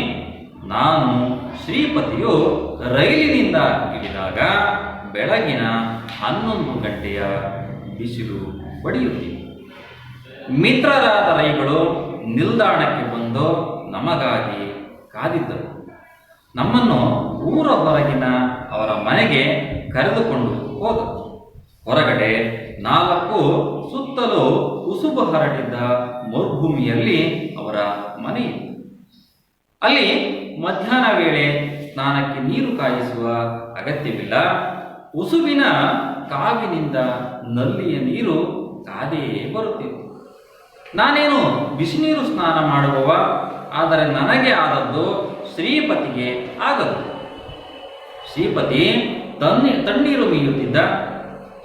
ನಾನು ಶ್ರೀಪತಿಯು ರೈಲಿನಿಂದ ಇಳಿದಾಗ ಬೆಳಗಿನ 11 ಗಂಟೆಯ ಬಿಸಿಲು ಬಡಿಯುತ್ತಿದೆ. ಮಿತ್ರರಾದ ರೈಗಳು ನಿಲ್ದಾಣಕ್ಕೆ ಬಂದು ನಮಗಾಗಿ ಕಾದಿದ್ದರು. ನಮ್ಮನ್ನು ಊರ ಹೊರಗಿನ ಅವರ ಮನೆಗೆ ಕರೆದುಕೊಂಡು ಹೋದರು. ಹೊರಗಡೆ 4 ಸುತ್ತಲೂ ಉಸುಬು ಹರಡಿದ್ದ ಮರುಭೂಮಿಯಲ್ಲಿ ಅವರ ಮನೆ ಇತ್ತು. ಅಲ್ಲಿ ಮಧ್ಯಾಹ್ನ ವೇಳೆ ಸ್ನಾನಕ್ಕೆ ನೀರು ಕಾಯಿಸುವ ಅಗತ್ಯವಿಲ್ಲ. ಉಸುಬಿನ ಕಾವಿನಿಂದ ನಲ್ಲಿಯ ನೀರು ಕಾದೇ ಬರುತ್ತಿತ್ತು. ನಾನೇನು ಬಿಸಿ ನೀರು ಸ್ನಾನ ಮಾಡುವವ, ಆದರೆ ನನಗೆ ಆದದ್ದು ಶ್ರೀಪತಿಗೆ ಆಗದು. ಶ್ರೀಪತಿ ತಣ್ಣೀರು ಮೀಯುತ್ತಿದ್ದ.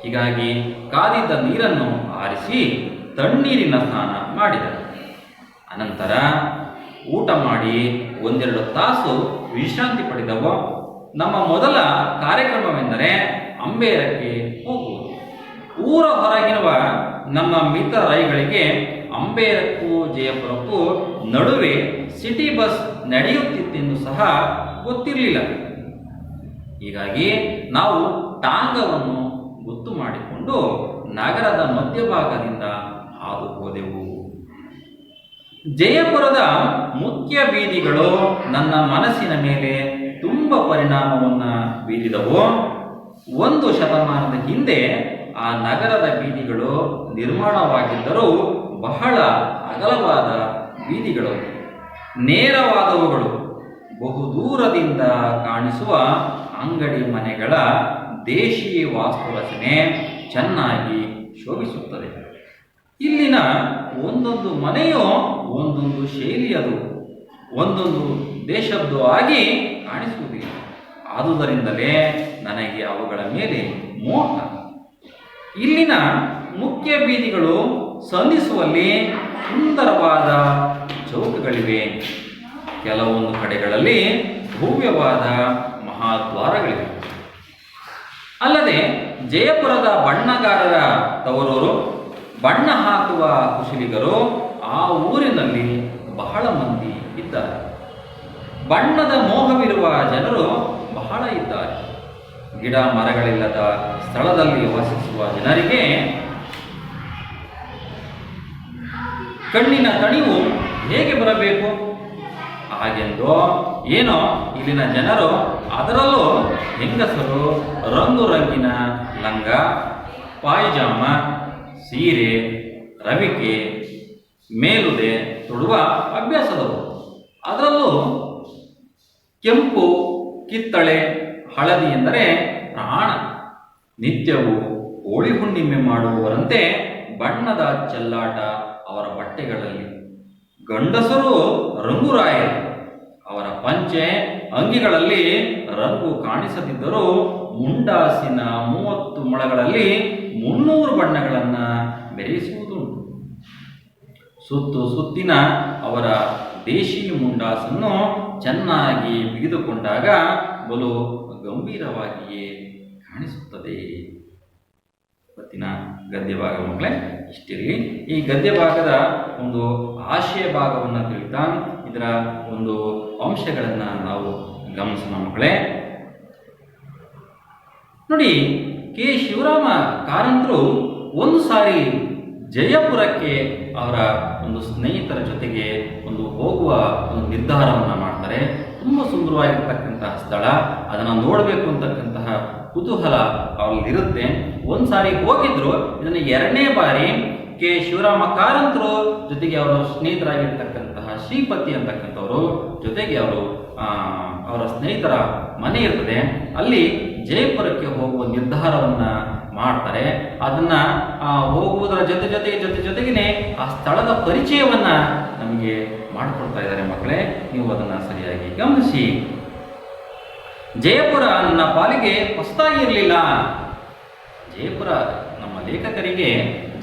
ಹೀಗಾಗಿ ಕಾದಿದ್ದ ನೀರನ್ನು ಆರಿಸಿ ತಣ್ಣೀರಿನ ಸ್ನಾನ ಮಾಡಿದ. ಅನಂತರ ಊಟ ಮಾಡಿ 1-2 ತಾಸು ವಿಶ್ರಾಂತಿ ಪಡೆದವು. ನಮ್ಮ ಮೊದಲ ಕಾರ್ಯಕ್ರಮವೆಂದರೆ ಅಂಬೇರಕ್ಕೆ ಹೋಗುವುದು. ಊರ ಹೊರಗಿರುವ ನಮ್ಮ ಮಿತ್ರ ರೈಗಳಿಗೆ ಅಂಬೇರಕ್ಕೂ ಜಯಪುರಕ್ಕೂ ನಡುವೆ ಸಿಟಿ ಬಸ್ ನಡೆಯುತ್ತಿತ್ತೆಂದು ಸಹ ಗೊತ್ತಿರಲಿಲ್ಲ. ಹೀಗಾಗಿ ನಾವು ಟಾಂಗವನ್ನು ಗೊತ್ತು ಮಾಡಿಕೊಂಡು ನಗರದ ಮಧ್ಯಭಾಗದಿಂದ ಹಾದು ಹೋದೆವು. ಜಯಪುರದ ಮುಖ್ಯ ಬೀದಿಗಳು ನನ್ನ ಮನಸ್ಸಿನ ಮೇಲೆ ತುಂಬ ಪರಿಣಾಮವನ್ನು ಬೀರಿದವು. 1 ಶತಮಾನದ ಹಿಂದೆ ಆ ನಗರದ ಬೀದಿಗಳು ನಿರ್ಮಾಣವಾಗಿದ್ದರೂ ಬಹಳ ಅಗಲವಾದ ಬೀದಿಗಳು, ನೇರವಾದವುಗಳು, ಬಹುದೂರದಿಂದ ಕಾಣಿಸುವ ಅಂಗಡಿ ಮನೆಗಳ ದೇಶೀಯ ವಾಸ್ತುರಚನೆ ಚೆನ್ನಾಗಿ ಶೋಭಿಸುತ್ತದೆ. ಇಲ್ಲಿನ ಒಂದೊಂದು ಮನೆಯು ಒಂದೊಂದು ಶೈಲಿಯದು, ಒಂದೊಂದು ದೇಶದ್ದು ಆಗಿ ಕಾಣಿಸುವುದಿಲ್ಲ. ಆದುದರಿಂದಲೇ ನನಗೆ ಅವುಗಳ ಮೇಲೆ ಮೋಹ. ಇಲ್ಲಿನ ಮುಖ್ಯ ಬೀದಿಗಳು ಸಂಧಿಸುವಲ್ಲಿ ಸುಂದರವಾದ ಚೌಕಗಳಿವೆ. ಕೆಲವೊಂದು ಕಡೆಗಳಲ್ಲಿ ಭವ್ಯವಾದ ಮಹಾದ್ವಾರಗಳಿವೆ. ಅಲ್ಲದೆ ಜಯಪುರದ ಬಣ್ಣಗಾರರ ತವರೂರು, ಬಣ್ಣ ಹಾಕುವ ಕುಶಲಿಗರು ಆ ಊರಿನಲ್ಲಿ ಬಹಳ ಮಂದಿ ಇದ್ದಾರೆ. ಬಣ್ಣದ ಮೋಹವಿರುವ ಜನರು ಬಹಳ ಇದ್ದಾರೆ. ಗಿಡ ಮರಗಳಿಲ್ಲದ ಸ್ಥಳದಲ್ಲಿ ವಾಸಿಸುವ ಜನರಿಗೆ ಕಣ್ಣಿನ ತಣಿವು ಹೇಗೆ ಬರಬೇಕು? ಹಾಗೆಂದು ಏನೋ ಇಲ್ಲಿನ ಜನರು, ಅದರಲ್ಲೂ ಹೆಂಗಸರು ರಂಗು ರಂಗಿನ ಲಂಗ, ಪಾಯಿಜಾಮ, ಸೀರೆ, ರವಿಕೆ, ಮೇಲುದೆ ತೊಡುವ ಅಭ್ಯಾಸದವರು. ಅದರಲ್ಲೂ ಕೆಂಪು, ಕಿತ್ತಳೆ, ಹಳದಿ ಎಂದರೆ ಪ್ರಾಣ. ನಿತ್ಯವೂ ಹೋಳಿ ಹುಣ್ಣಿಮೆ ಮಾಡುವವರಂತೆ ಬಣ್ಣದ ಚೆಲ್ಲಾಟ ಅವರ ಬಟ್ಟೆಗಳಲ್ಲಿ. ಗಂಡಸರು ರಂಗುರಾಯರು. ಅವರ ಪಂಚೆ ಅಂಗಿಗಳಲ್ಲಿ ರಂಗು ಕಾಣಿಸದಿದ್ದರೂ ಮುಂಡಾಸಿನ 30 ಮೊಳಗಳಲ್ಲಿ 300 ಬಣ್ಣಗಳನ್ನು ಬೆರೆಸುವುದುಂಟು. ಸುತ್ತಿನ ಅವರ ದೇಶಿ ಮುಂಡಾಸನ್ನು ಚೆನ್ನಾಗಿ ಬಿಗಿದುಕೊಂಡಾಗ ಬಲು ಗಂಭೀರವಾಗಿಯೇ ಕಾಣಿಸುತ್ತದೆ. ಇವತ್ತಿನ ಗದ್ಯ ಭಾಗ ಮಕ್ಕಳೇ ಇಷ್ಟಿರಲಿ. ಈ ಗದ್ಯ ಭಾಗದ ಒಂದು ಆಶಯ ಭಾಗವನ್ನು ತಿಳಿತಾ ಇದರ ಒಂದು ಅಂಶಗಳನ್ನು ನಾವು ಗಮನಿಸೋಣ ಮಕ್ಕಳೇ. ನೋಡಿ, ಕೆ ಶಿವರಾಮ ಕಾರಂತರು ಒಂದು ಸಾರಿ ಜಯಪುರಕ್ಕೆ ಅವರ ಒಂದು ಸ್ನೇಹಿತರ ಜೊತೆಗೆ ಒಂದು ಹೋಗುವ ಒಂದು ನಿರ್ಧಾರವನ್ನು ಮಾಡ್ತಾರೆ. ತುಂಬ ಸುಂದರವಾಗಿರ್ತಕ್ಕಂತಹ ಸ್ಥಳ, ಅದನ್ನು ನೋಡಬೇಕು ಅಂತಕ್ಕಂತಹ ಕುತೂಹಲ ಅವರಲ್ಲಿರುತ್ತೆ. ಒಂದು ಸಾರಿ ಹೋಗಿದ್ರು. ಇದನ್ನು 2ನೇ ಬಾರಿ ಕೆ ಶಿವರಾಮ ಕಾರಂತರು ಜೊತೆಗೆ ಅವರ ಸ್ನೇಹಿತರಾಗಿರ್ತಕ್ಕಂತಹ ಶ್ರೀಪತಿ ಅಂತಕ್ಕಂಥವರು ಜೊತೆಗೆ ಅವರ ಸ್ನೇಹಿತರ ಮನೆ ಇರ್ತದೆ, ಅಲ್ಲಿ ಜಯಪುರಕ್ಕೆ ಹೋಗುವ ನಿರ್ಧಾರವನ್ನ ಮಾಡ್ತಾರೆ. ಅದನ್ನ ಹೋಗುವುದರ ಜೊತೆಗೇನೆ ಆ ಸ್ಥಳದ ಪರಿಚಯವನ್ನ ನಮಗೆ ಮಾಡಿಕೊಡ್ತಾ ಇದ್ದಾರೆ ಮಕ್ಕಳೇ. ನೀವು ಅದನ್ನ ಸರಿಯಾಗಿ ಗಮನಿಸಿ. ಜಯಪುರ ನನ್ನ ಪಾಲಿಗೆ ಹೊಸದಾಗಿ ಇರಲಿಲ್ಲ. ಜಯಪುರ ನಮ್ಮ ಲೇಖಕರಿಗೆ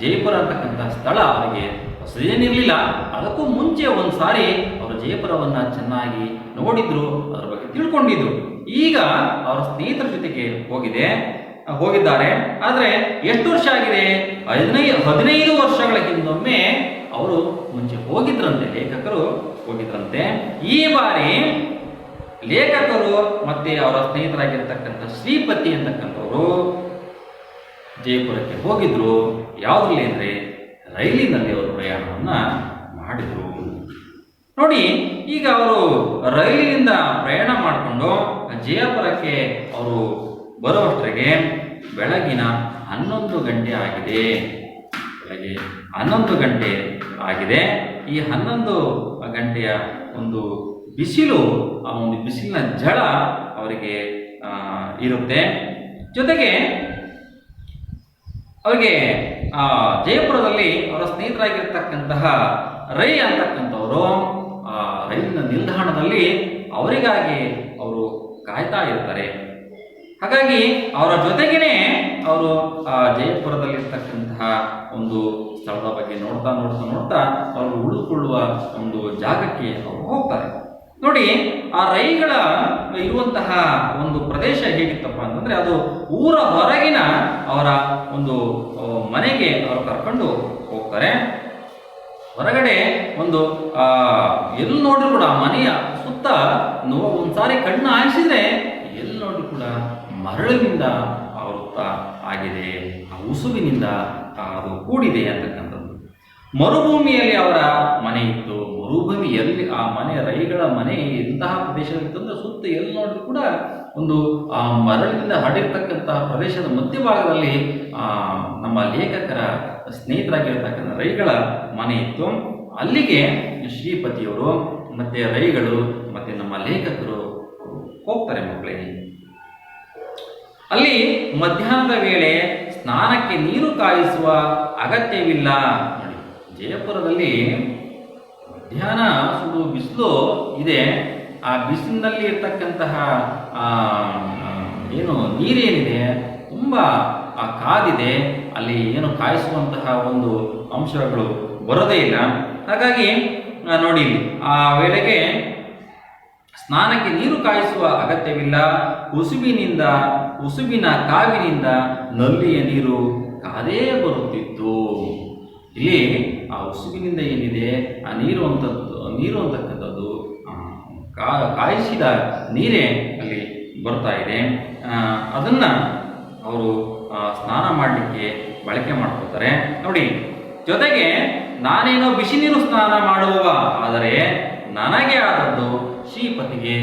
ಜಯಪುರ ಅಂತಕ್ಕಂತಹ ಸ್ಥಳ ಅವರಿಗೆ ಹೊಸದೇನಿರಲಿಲ್ಲ. ಅದಕ್ಕೂ ಮುಂಚೆ ಒಂದು ಸಾರಿ ಅವರು ಜಯಪುರವನ್ನು ಚೆನ್ನಾಗಿ ನೋಡಿದ್ರು, ಅದರ ಬಗ್ಗೆ ತಿಳ್ಕೊಂಡಿದ್ರು. ಈಗ ಅವರ ಸ್ನೇಹಿತರ ಜೊತೆಗೆ ಹೋಗಿದ್ದಾರೆ. ಆದರೆ ಎಷ್ಟು ವರ್ಷ ಆಗಿದೆ? 15 ವರ್ಷಗಳ ಹಿಂದೊಮ್ಮೆ ಅವರು ಮುಂಚೆ ಹೋಗಿದ್ರಂತೆ, ಲೇಖಕರು ಹೋಗಿದ್ರಂತೆ. ಈ ಬಾರಿ ಲೇಖಕರು ಮತ್ತೆ ಅವರ ಸ್ನೇಹಿತರಾಗಿರ್ತಕ್ಕಂಥ ಶ್ರೀಪತಿ ಅಂತಕ್ಕಂಥವರು ಜಯಪುರಕ್ಕೆ ಹೋಗಿದ್ರು. ಯಾವುದ್ರಲ್ಲಿ ಅಂದರೆ ರೈಲಿನಲ್ಲಿ ಅವರು ಪ್ರಯಾಣವನ್ನು ಮಾಡಿದ್ರು. ನೋಡಿ, ಈಗ ಅವರು ರೈಲಿನಿಂದ ಪ್ರಯಾಣ ಮಾಡಿಕೊಂಡು ಜಯಪುರಕ್ಕೆ ಅವರು ಬರುವಷ್ಟರಿಗೆ ಬೆಳಗಿನ 11 ಗಂಟೆ ಆಗಿದೆ. ಬೆಳಗ್ಗೆ 11 ಗಂಟೆ ಆಗಿದೆ. ಈ 11 ಗಂಟೆಯ ಒಂದು ಬಿಸಿಲು, ಆ ಒಂದು ಬಿಸಿಲಿನ ಝಳ ಅವರಿಗೆ ಇರುತ್ತೆ. ಜೊತೆಗೆ ಅವರಿಗೆ ಜಯಪುರದಲ್ಲಿ ಅವರ ಸ್ನೇಹಿತರಾಗಿರ್ತಕ್ಕಂತಹ ರೈ ಅಂತಕ್ಕಂಥವರು ಆ ರೈಲಿನ ನಿಲ್ದಾಣದಲ್ಲಿ ಅವರಿಗಾಗಿ ಅವರು ಕಾಯ್ತಾ ಇರ್ತಾರೆ. ಹಾಗಾಗಿ ಅವರ ಜೊತೆಗೇನೆ ಅವರು ಜಯಪುರದಲ್ಲಿರ್ತಕ್ಕಂತಹ ಒಂದು ಸ್ಥಳದ ಬಗ್ಗೆ ನೋಡ್ತಾ ಅವರು ಉಳಿದುಕೊಳ್ಳುವ ಒಂದು ಜಾಗಕ್ಕೆ ಅವರು ಹೋಗ್ತಾರೆ. ನೋಡಿ, ಆ ರೈಗಳ ಇರುವಂತಹ ಒಂದು ಪ್ರದೇಶ ಹೇಗಿತ್ತಪ್ಪ ಅಂತಂದ್ರೆ ಅದು ಊರ ಹೊರಗಿನ ಅವರ ಒಂದು ಮನೆಗೆ ಅವರು ಕರ್ಕೊಂಡು ಹೋಗ್ತಾರೆ. ಹೊರಗಡೆ ಒಂದು ಎಲ್ಲಿ ನೋಡ್ರು ಕೂಡ ಮನೆಯ ಸುತ್ತ ಒಂದ್ಸಾರಿ ಕಣ್ಣು ಹಾಯಿಸಿದ್ರೆ ಎಲ್ಲಿ ನೋಡ್ರು ಕೂಡ ಮರಳಿನಿಂದ ಆವೃತ್ತ ಆಗಿದೆ, ಆ ಉಸುಬಿನಿಂದ ಅದು ಕೂಡಿದೆ ಅಂತಕ್ಕಂಥದ್ದು. ಮರುಭೂಮಿಯಲ್ಲಿ ಅವರ ಮನೆ ಇತ್ತು. ಮರುಭೂಮಿಯಲ್ಲಿ ಆ ಮನೆ, ರೈಗಳ ಮನೆ ಎಂತಹ ಪ್ರದೇಶದಲ್ಲಿತ್ತಂದ್ರೆ ಸುತ್ತ ಎಲ್ಲಿ ನೋಡಿದ್ರು ಕೂಡ ಒಂದು ಆ ಮರಳಿನಿಂದ ಹರಡಿರ್ತಕ್ಕಂತಹ ಪ್ರದೇಶದ ಮಧ್ಯಭಾಗದಲ್ಲಿ ನಮ್ಮ ಲೇಖಕರ ಸ್ನೇಹಿತರಾಗಿರ್ತಕ್ಕಂಥ ರೈಗಳ ಮನೆ ಇತ್ತು. ಅಲ್ಲಿಗೆ ಶ್ರೀಪತಿಯವರು ಮತ್ತೆ ರೈಗಳು ಮತ್ತೆ ನಮ್ಮ ಲೇಖಕರು ಹೋಗ್ತಾರೆ ಮಕ್ಕಳಿಗೆ. ಅಲ್ಲಿ ಮಧ್ಯಾಹ್ನದ ವೇಳೆ ಸ್ನಾನಕ್ಕೆ ನೀರು ಕಾಯಿಸುವ ಅಗತ್ಯವಿಲ್ಲ. ನೋಡಿ, ಜಯಪುರದಲ್ಲಿ ಮಧ್ಯಾಹ್ನ ಸುಡು ಬಿಸಿಲು ಇದೆ. ಆ ಬಿಸಿಲಿನಲ್ಲಿ ಇರ್ತಕ್ಕಂತಹ ಏನು ನೀರೇನಿದೆ ತುಂಬ ಕಾದಿದೆ. ಅಲ್ಲಿ ಏನು ಕಾಯಿಸುವಂತಹ ಒಂದು ಅಂಶಗಳು ಬರೋದೇ ಇಲ್ಲ. ಹಾಗಾಗಿ ನೋಡಿ, ಆ ವೇಳೆಗೆ ಸ್ನಾನಕ್ಕೆ ನೀರು ಕಾಯಿಸುವ ಅಗತ್ಯವಿಲ್ಲ. ಉಸುಬಿನ ಕಾವಿನಿಂದ ನಲ್ಲಿಯ ನೀರು ಕಾದೇ ಬರುತ್ತಿತ್ತು. ಇಲ್ಲಿ ಆ ಉಸುಬಿನಿಂದ ಏನಿದೆ ಆ ನೀರು ಅಂತಕ್ಕಂಥದ್ದು ಕಾಯಿಸಿದ ನೀರೇ ಅಲ್ಲಿ ಬರ್ತಾ ಇದೆ. ಅದನ್ನ ಅವರು ಸ್ನಾನ ಮಾಡಲಿಕ್ಕೆ ಬಳಕೆ ಮಾಡ್ಕೊಳ್ತಾರೆ. ನೋಡಿ, ಜೊತೆಗೆ ನಾನೇನೋ ಬಿಸಿ ನೀರು ಸ್ನಾನ ಮಾಡುವವ, ಆದರೆ ನನಗೆ ಆದದ್ದು ಶ್ರೀಪತಿಗೆ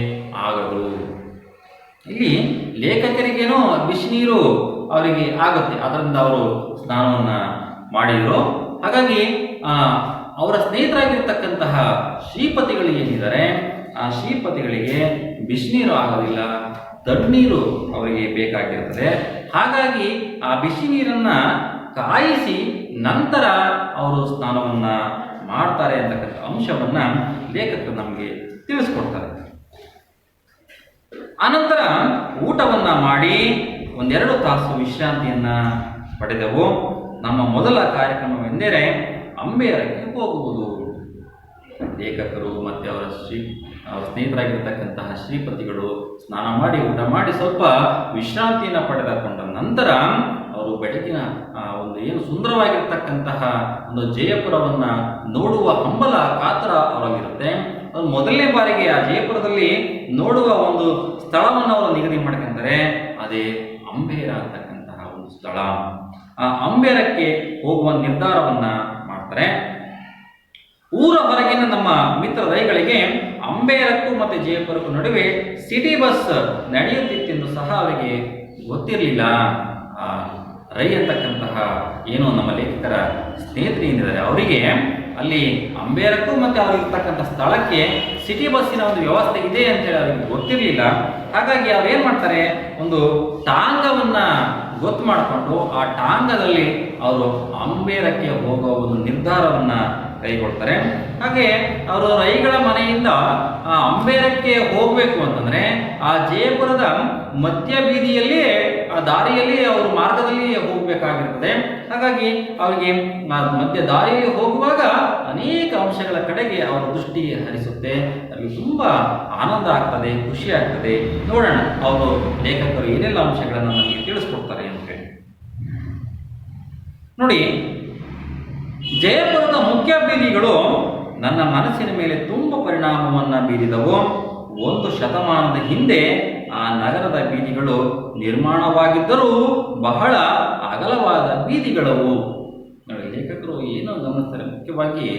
ಆಗದು. ಇಲ್ಲಿ ಲೇಖಕರಿಗೇನೋ ಬಿಸಿ ನೀರು ಅವರಿಗೆ ಆಗುತ್ತೆ. ಅದರಿಂದ ಅವರು ಸ್ನಾನವನ್ನ ಮಾಡಿದರು. ಹಾಗಾಗಿ ಅವರ ಸ್ನೇಹಿತರಾಗಿರ್ತಕ್ಕಂತಹ ಶ್ರೀಪತಿಗಳು ಏನಿದ್ದಾರೆ, ಆ ಶ್ರೀಪತಿಗಳಿಗೆ ಬಿಸಿನೀರು ಆಗೋದಿಲ್ಲ, ತಣ್ಣೀರು ಅವರಿಗೆ ಬೇಕಾಗಿರ್ತದೆ. ಹಾಗಾಗಿ ಆ ಬಿಸಿ ನೀರನ್ನ ಕಾಯಿಸಿ ನಂತರ ಅವರು ಸ್ನಾನವನ್ನ ಮಾಡ್ತಾರೆ ಅಂತಕ್ಕಂಥ ಅಂಶವನ್ನ ಲೇಖಕರು ನಮಗೆ ತಿಳಿಸ್ಕೊಡ್ತಾರೆ. ಅನಂತರ ಊಟವನ್ನ ಮಾಡಿ 1-2 ತಾಸು ವಿಶ್ರಾಂತಿಯನ್ನ ಪಡೆದೆವು. ನಮ್ಮ ಮೊದಲ ಕಾರ್ಯಕ್ರಮವೆಂದರೆ ಅಂಬೇರಕ್ಕೆ ಹೋಗುವುದು. ಲೇಖಕರು ಮತ್ತು ಅವರ ಸ್ನೇಹಿತರಾಗಿರ್ತಕ್ಕಂತಹ ಶ್ರೀಪತಿಗಳು ಸ್ನಾನ ಮಾಡಿ ಊಟ ಮಾಡಿ ಸ್ವಲ್ಪ ವಿಶ್ರಾಂತಿಯನ್ನು ಪಡೆದುಕೊಂಡ ನಂತರ ಅವರು ಬೆಳಗಿನ ಒಂದು ಏನು ಸುಂದರವಾಗಿರ್ತಕ್ಕಂತಹ ಒಂದು ಜಯಪುರವನ್ನು ನೋಡುವ ಹಂಬಲ ಕಾತರ ಅವರಲ್ಲಿರುತ್ತೆ. ಅದು ಮೊದಲನೇ ಬಾರಿಗೆ ಆ ಜಯಪುರದಲ್ಲಿ ನೋಡುವ ಒಂದು ಸ್ಥಳವನ್ನು ಅವರು ನಿಗದಿ ಮಾಡ್ಕೊಂತಾರೆ. ಅದೇ ಅಂಬೇರ ಅಂತಕ್ಕಂತಹ ಒಂದು ಸ್ಥಳ. ಆ ಅಂಬೇರಕ್ಕೆ ಹೋಗುವ ನಿರ್ಧಾರವನ್ನ ಮಾಡ್ತಾರೆ. ಊರ ಹೊರಗಿನ ನಮ್ಮ ಮಿತ್ರ ರೈಗಳಿಗೆ ಅಂಬೇರಕ್ಕೂ ಮತ್ತು ಜಯಪುರಕ್ಕೂ ನಡುವೆ ಸಿಟಿ ಬಸ್ ನಡೆಯುತ್ತಿತ್ತೆಂದು ಸಹ ಅವರಿಗೆ ಗೊತ್ತಿರಲಿಲ್ಲ. ರೈ ಅಂತಕ್ಕಂತಹ ಏನು ನಮ್ಮ ಲೇಖಕರ ಸ್ನೇಹಿತರು ಏನಿದ್ದಾರೆ ಅವರಿಗೆ ಅಲ್ಲಿ ಅಂಬೇರಕ್ಕೂ ಮತ್ತು ಅವರಿರ್ತಕ್ಕಂಥ ಸ್ಥಳಕ್ಕೆ ಸಿಟಿ ಬಸ್ಸಿನ ಒಂದು ವ್ಯವಸ್ಥೆ ಇದೆ ಅಂತೇಳಿ ಅವರಿಗೆ ಗೊತ್ತಿರಲಿಲ್ಲ. ಹಾಗಾಗಿ ಅವ್ರು ಏನು ಮಾಡ್ತಾರೆ, ಒಂದು ಟಾಂಗವನ್ನ ಗೊತ್ತು ಮಾಡಿಕೊಂಡು ಆ ಟಾಂಗದಲ್ಲಿ ಅವರು ಅಂಬೇರಕ್ಕೆ ಹೋಗುವ ಒಂದು ನಿರ್ಧಾರವನ್ನ ಕೈಗೊಳ್ತಾರೆ. ಹಾಗೆ ಅವರು ರೈಗಳ ಮನೆಯಿಂದ ಆ ಅಂಬೇರಕ್ಕೆ ಹೋಗಬೇಕು ಅಂತಂದ್ರೆ ಆ ಜಯಪುರದ ಮಧ್ಯ ಬೀದಿಯಲ್ಲಿ ಆ ದಾರಿಯಲ್ಲಿ ಅವರು ಮಾರ್ಗದಲ್ಲಿ ಹೋಗಬೇಕಾಗಿರ್ತದೆ. ಹಾಗಾಗಿ ಅವರಿಗೆ ಮಧ್ಯ ದಾರಿಯಲ್ಲಿ ಹೋಗುವಾಗ ಅನೇಕ ಅಂಶಗಳ ಕಡೆಗೆ ಅವರ ದೃಷ್ಟಿ ಹರಿಸುತ್ತೆ. ಅಲ್ಲಿ ತುಂಬಾ ಆನಂದ ಆಗ್ತದೆ, ಖುಷಿ ಆಗ್ತದೆ. ನೋಡೋಣ ಅವರು ಲೇಖಕರು ಏನೆಲ್ಲ ಅಂಶಗಳನ್ನು ನಮಗೆ ತಿಳಿಸ್ಕೊಡ್ತಾರೆ ಅಂತ ಹೇಳಿ. ನೋಡಿ, ಜಯಪುರದ ಮುಖ್ಯ ಬೀದಿಗಳು ನನ್ನ ಮನಸ್ಸಿನ ಮೇಲೆ ತುಂಬ ಪರಿಣಾಮವನ್ನು ಬೀರಿದವು. 1 ಶತಮಾನದ ಹಿಂದೆ ಆ ನಗರದ ಬೀದಿಗಳು ನಿರ್ಮಾಣವಾಗಿದ್ದರೂ ಬಹಳ ಅಗಲವಾದ ಬೀದಿಗಳವು. ನೋಡಿ, ಲೇಖಕರು ಏನು ಗಮನಿಸ್ತಾರೆ, ಮುಖ್ಯವಾಗಿ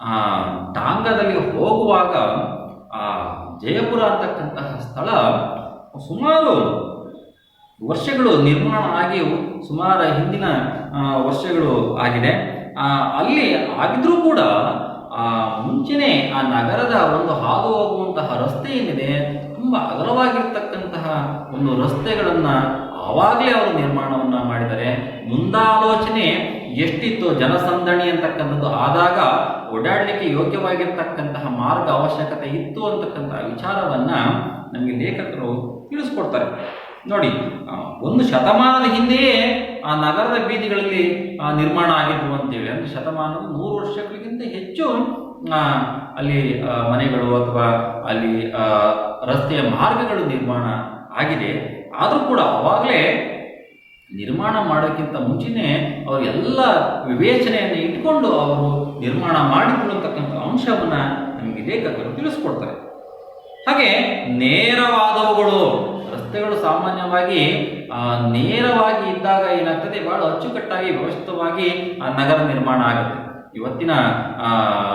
ಆ ಟಾಂಗದಲ್ಲಿ ಹೋಗುವಾಗ ಆ ಜಯಪುರ ಅಂತಕ್ಕಂತಹ ಸ್ಥಳ ಸುಮಾರು ವರ್ಷಗಳು ನಿರ್ಮಾಣ ಆಗಿ ಸುಮಾರು ಹಿಂದಿನ ವರ್ಷಗಳು ಆಗಿದೆ. ಅಲ್ಲಿ ಆಗಿದ್ರೂ ಕೂಡ ಮುಂಚೆನೆ ಆ ನಗರದ ಒಂದು ಹಾದು ಹೋಗುವಂತಹ ರಸ್ತೆ ಏನಿದೆ ತುಂಬ ಅಗಲವಾಗಿರ್ತಕ್ಕಂತಹ ಒಂದು ರಸ್ತೆಗಳನ್ನು ಆವಾಗಲೇ ಅವರು ನಿರ್ಮಾಣವನ್ನ ಮಾಡಿದ್ದಾರೆ. ಮುಂದಾಲೋಚನೆ ಎಷ್ಟಿತ್ತು, ಜನಸಂದಣಿ ಅಂತಕ್ಕಂಥದ್ದು ಆದಾಗ ಓಡಾಡಲಿಕ್ಕೆ ಯೋಗ್ಯವಾಗಿರ್ತಕ್ಕಂತಹ ಮಾರ್ಗ ಅವಶ್ಯಕತೆ ಇತ್ತು ಅಂತಕ್ಕಂತಹ ವಿಚಾರವನ್ನ ನಮಗೆ ಲೇಖಕರು ತಿಳಿಸ್ಕೊಡ್ತಾರೆ. ನೋಡಿ, 1 ಶತಮಾನದ ಹಿಂದೆಯೇ ಆ ನಗರದ ಬೀದಿಗಳಲ್ಲಿ ನಿರ್ಮಾಣ ಆಗಿದ್ವು ಅಂತೇಳಿ, ಅಂದರೆ ಶತಮಾನದ 100 ವರ್ಷಗಳಿಗಿಂತ ಹೆಚ್ಚು ಅಲ್ಲಿ ಮನೆಗಳು ಅಥವಾ ಅಲ್ಲಿ ರಸ್ತೆಯ ಮಾರ್ಗಗಳು ನಿರ್ಮಾಣ ಆಗಿದೆ. ಆದರೂ ಕೂಡ ಅವಾಗಲೇ ನಿರ್ಮಾಣ ಮಾಡೋಕ್ಕಿಂತ ಮುಂಚೆನೇ ಅವರು ಎಲ್ಲ ವಿವೇಚನೆಯನ್ನು ಇಟ್ಕೊಂಡು ಅವರು ನಿರ್ಮಾಣ ಮಾಡಿದ್ರು ಅಂತಕ್ಕಂಥ ಅಂಶವನ್ನ ನಮಗೆ ಲೇಖಕರು ತಿಳಿಸ್ಕೊಡ್ತಾರೆ. ಹಾಗೆ ನೇರವಾದವುಗಳು, ರಸ್ತೆಗಳು ಸಾಮಾನ್ಯವಾಗಿ ನೇರವಾಗಿ ಇದ್ದಾಗ ಏನಾಗ್ತದೆ, ಬಹಳ ಅಚ್ಚುಕಟ್ಟಾಗಿ ವ್ಯವಸ್ಥಿತವಾಗಿ ಆ ನಗರ ನಿರ್ಮಾಣ ಆಗುತ್ತೆ. ಇವತ್ತಿನ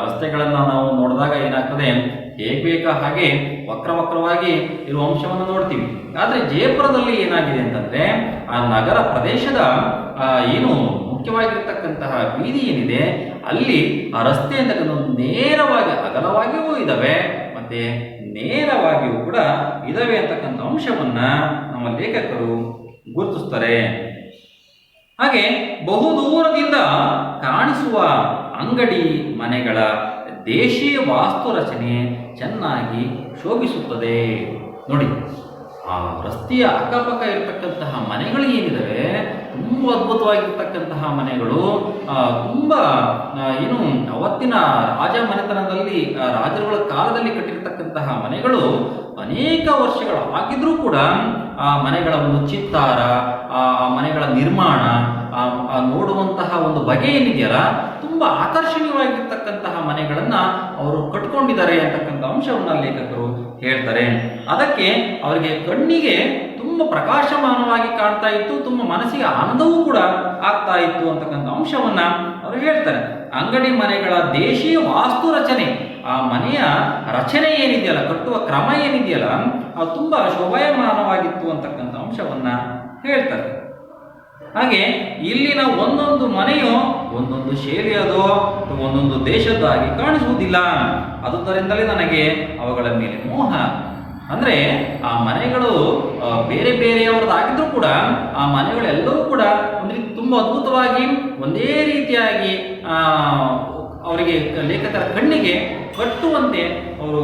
ರಸ್ತೆಗಳನ್ನು ನಾವು ನೋಡಿದಾಗ ಏನಾಗ್ತದೆ, ಹೇಗೆ ಬೇಕಾ ಹಾಗೆ ವಕ್ರವಾಗಿ ಇರುವ ಅಂಶವನ್ನು ನೋಡ್ತೀವಿ. ಆದರೆ ಜಯಪುರದಲ್ಲಿ ಏನಾಗಿದೆ ಅಂತಂದ್ರೆ ಆ ನಗರ ಪ್ರದೇಶದ ಏನು ಮುಖ್ಯವಾಗಿರ್ತಕ್ಕಂತಹ ಬೀದಿ ಏನಿದೆ ಅಲ್ಲಿ ಆ ರಸ್ತೆ ಅಂತಕ್ಕಂಥ ನೇರವಾಗಿ ಅಗಲವಾಗಿಯೂ ಇದ್ದಾವೆ ಮತ್ತೆ ನೇರವಾಗಿಯೂ ಕೂಡ ಇದಾವೆ ಅಂತಕ್ಕಂಥ ಅಂಶವನ್ನ ನಮ್ಮ ಲೇಖಕರು ಗುರುತಿಸ್ತಾರೆ. ಹಾಗೆ ಬಹುದೂರದಿಂದ ಕಾಣಿಸುವ ಅಂಗಡಿ ಮನೆಗಳ ದೇಶೀಯ ವಾಸ್ತು ರಚನೆ ಚೆನ್ನಾಗಿ ಶೋಭಿಸುತ್ತದೆ. ನೋಡಿ, ಆ ರಸ್ತೆಯ ಅಕ್ಕಪಕ್ಕ ಇರತಕ್ಕಂತಹ ಮನೆಗಳು ಏನಿದಾವೆ ತುಂಬ ಅದ್ಭುತವಾಗಿರ್ತಕ್ಕಂತಹ ಮನೆಗಳು, ತುಂಬ ಏನು ಅವತ್ತಿನ ರಾಜ ಮನೆತನದಲ್ಲಿ ರಾಜರುಗಳ ಕಾಲದಲ್ಲಿ ಕಟ್ಟಿರ್ತಕ್ಕಂತಹ ಮನೆಗಳು ಅನೇಕ ವರ್ಷಗಳು ಆಗಿದ್ರೂ ಕೂಡ ಆ ಮನೆಗಳ ಒಂದು ಚಿತ್ತಾರ, ಆ ಮನೆಗಳ ನಿರ್ಮಾಣ, ನೋಡುವಂತಹ ಒಂದು ಬಗೆ ಏನಿದೆಯಲ್ಲ ತುಂಬ ಆಕರ್ಷಣೀಯವಾಗಿರ್ತಕ್ಕಂತಹ ಮನೆಗಳನ್ನ ಅವರು ಕಟ್ಕೊಂಡಿದ್ದಾರೆ ಅಂತಕ್ಕಂಥ ಅಂಶವನ್ನ ಲೇಖಕರು ಹೇಳ್ತಾರೆ. ಅದಕ್ಕೆ ಅವರಿಗೆ ಕಣ್ಣಿಗೆ ತುಂಬ ಪ್ರಕಾಶಮಾನವಾಗಿ ಕಾಣ್ತಾ ಇತ್ತು, ತುಂಬ ಮನಸ್ಸಿಗೆ ಆನಂದವೂ ಕೂಡ ಆಗ್ತಾ ಇತ್ತು ಅಂತಕ್ಕಂಥ ಅಂಶವನ್ನ ಅವರು ಹೇಳ್ತಾರೆ. ಅಂಗಡಿ ಮನೆಗಳ ದೇಶೀಯ ವಾಸ್ತು ರಚನೆ, ಆ ಮನೆಯ ರಚನೆ ಏನಿದೆಯಲ್ಲ, ಕಟ್ಟುವ ಕ್ರಮ ಏನಿದೆಯಲ್ಲ ಅದು ತುಂಬ ಶೋಭಾಯಮಾನವಾಗಿತ್ತು ಅಂತಕ್ಕಂಥ ಅಂಶವನ್ನ ಹೇಳ್ತಾರೆ. ಹಾಗೆ ಇಲ್ಲಿನ ಒಂದೊಂದು ಮನೆಯು ಒಂದೊಂದು ಶೈಲಿಯದೋ ಅಥವಾ ಒಂದೊಂದು ದೇಶದ್ದಾಗಿ ಕಾಣಿಸುವುದಿಲ್ಲ. ಆದುದರಿಂದಲೇ ನನಗೆ ಅವುಗಳ ಮೇಲೆ ಮೋಹ. ಅಂದರೆ ಆ ಮನೆಗಳು ಬೇರೆ ಬೇರೆಯವರದಾಗಿದ್ರೂ ಕೂಡ ಆ ಮನೆಗಳೆಲ್ಲವೂ ಕೂಡ ಒಂದು ತುಂಬ ಅದ್ಭುತವಾಗಿ ಒಂದೇ ರೀತಿಯಾಗಿ ಅವರಿಗೆ ಲೇಖಕರ ಕಣ್ಣಿಗೆ ಕಟ್ಟುವಂತೆ ಅವರು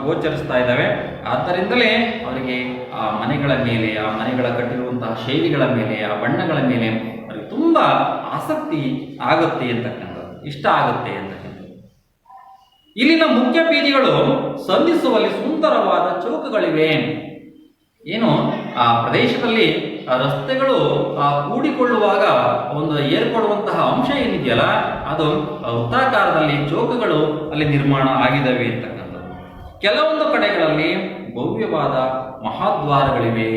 ಗೋಚರಿಸ್ತಾ ಇದ್ದಾವೆ. ಆದ್ದರಿಂದಲೇ ಅವರಿಗೆ ಆ ಮನೆಗಳ ಮೇಲೆ, ಆ ಮನೆಗಳ ಕಟ್ಟಿರುವಂತಹ ಶೈಲಿಗಳ ಮೇಲೆ, ಆ ಬಣ್ಣಗಳ ಮೇಲೆ ಅವರಿಗೆ ತುಂಬ ಆಸಕ್ತಿ ಆಗುತ್ತೆ ಅಂತಕ್ಕಂಥದ್ದು, ಇಷ್ಟ ಆಗುತ್ತೆ ಅಂತಕ್ಕಂಥದ್ದು. ಇಲ್ಲಿನ ಮುಖ್ಯ ಬೀದಿಗಳು ಸಂಧಿಸುವಲ್ಲಿ ಸುಂದರವಾದ ಚೌಕಗಳಿವೆ. ಏನು ಆ ಪ್ರದೇಶದಲ್ಲಿ ಆ ರಸ್ತೆಗಳು ಕೂಡಿಕೊಳ್ಳುವಾಗ ಒಂದು ಏರ್ಪಡುವಂತಹ ಅಂಶ ಏನಿದೆಯಲ್ಲ, ಅದು ವೃತ್ತಾಕಾರದಲ್ಲಿ ಚೌಕಗಳು ಅಲ್ಲಿ ನಿರ್ಮಾಣ ಆಗಿದ್ದಾವೆ ಅಂತಕ್ಕಂಥದ್ದು. ಕೆಲವೊಂದು ಕಡೆಗಳಲ್ಲಿ ಭವ್ಯವಾದ ಮಹಾದ್ವಾರಗಳಿವೆ.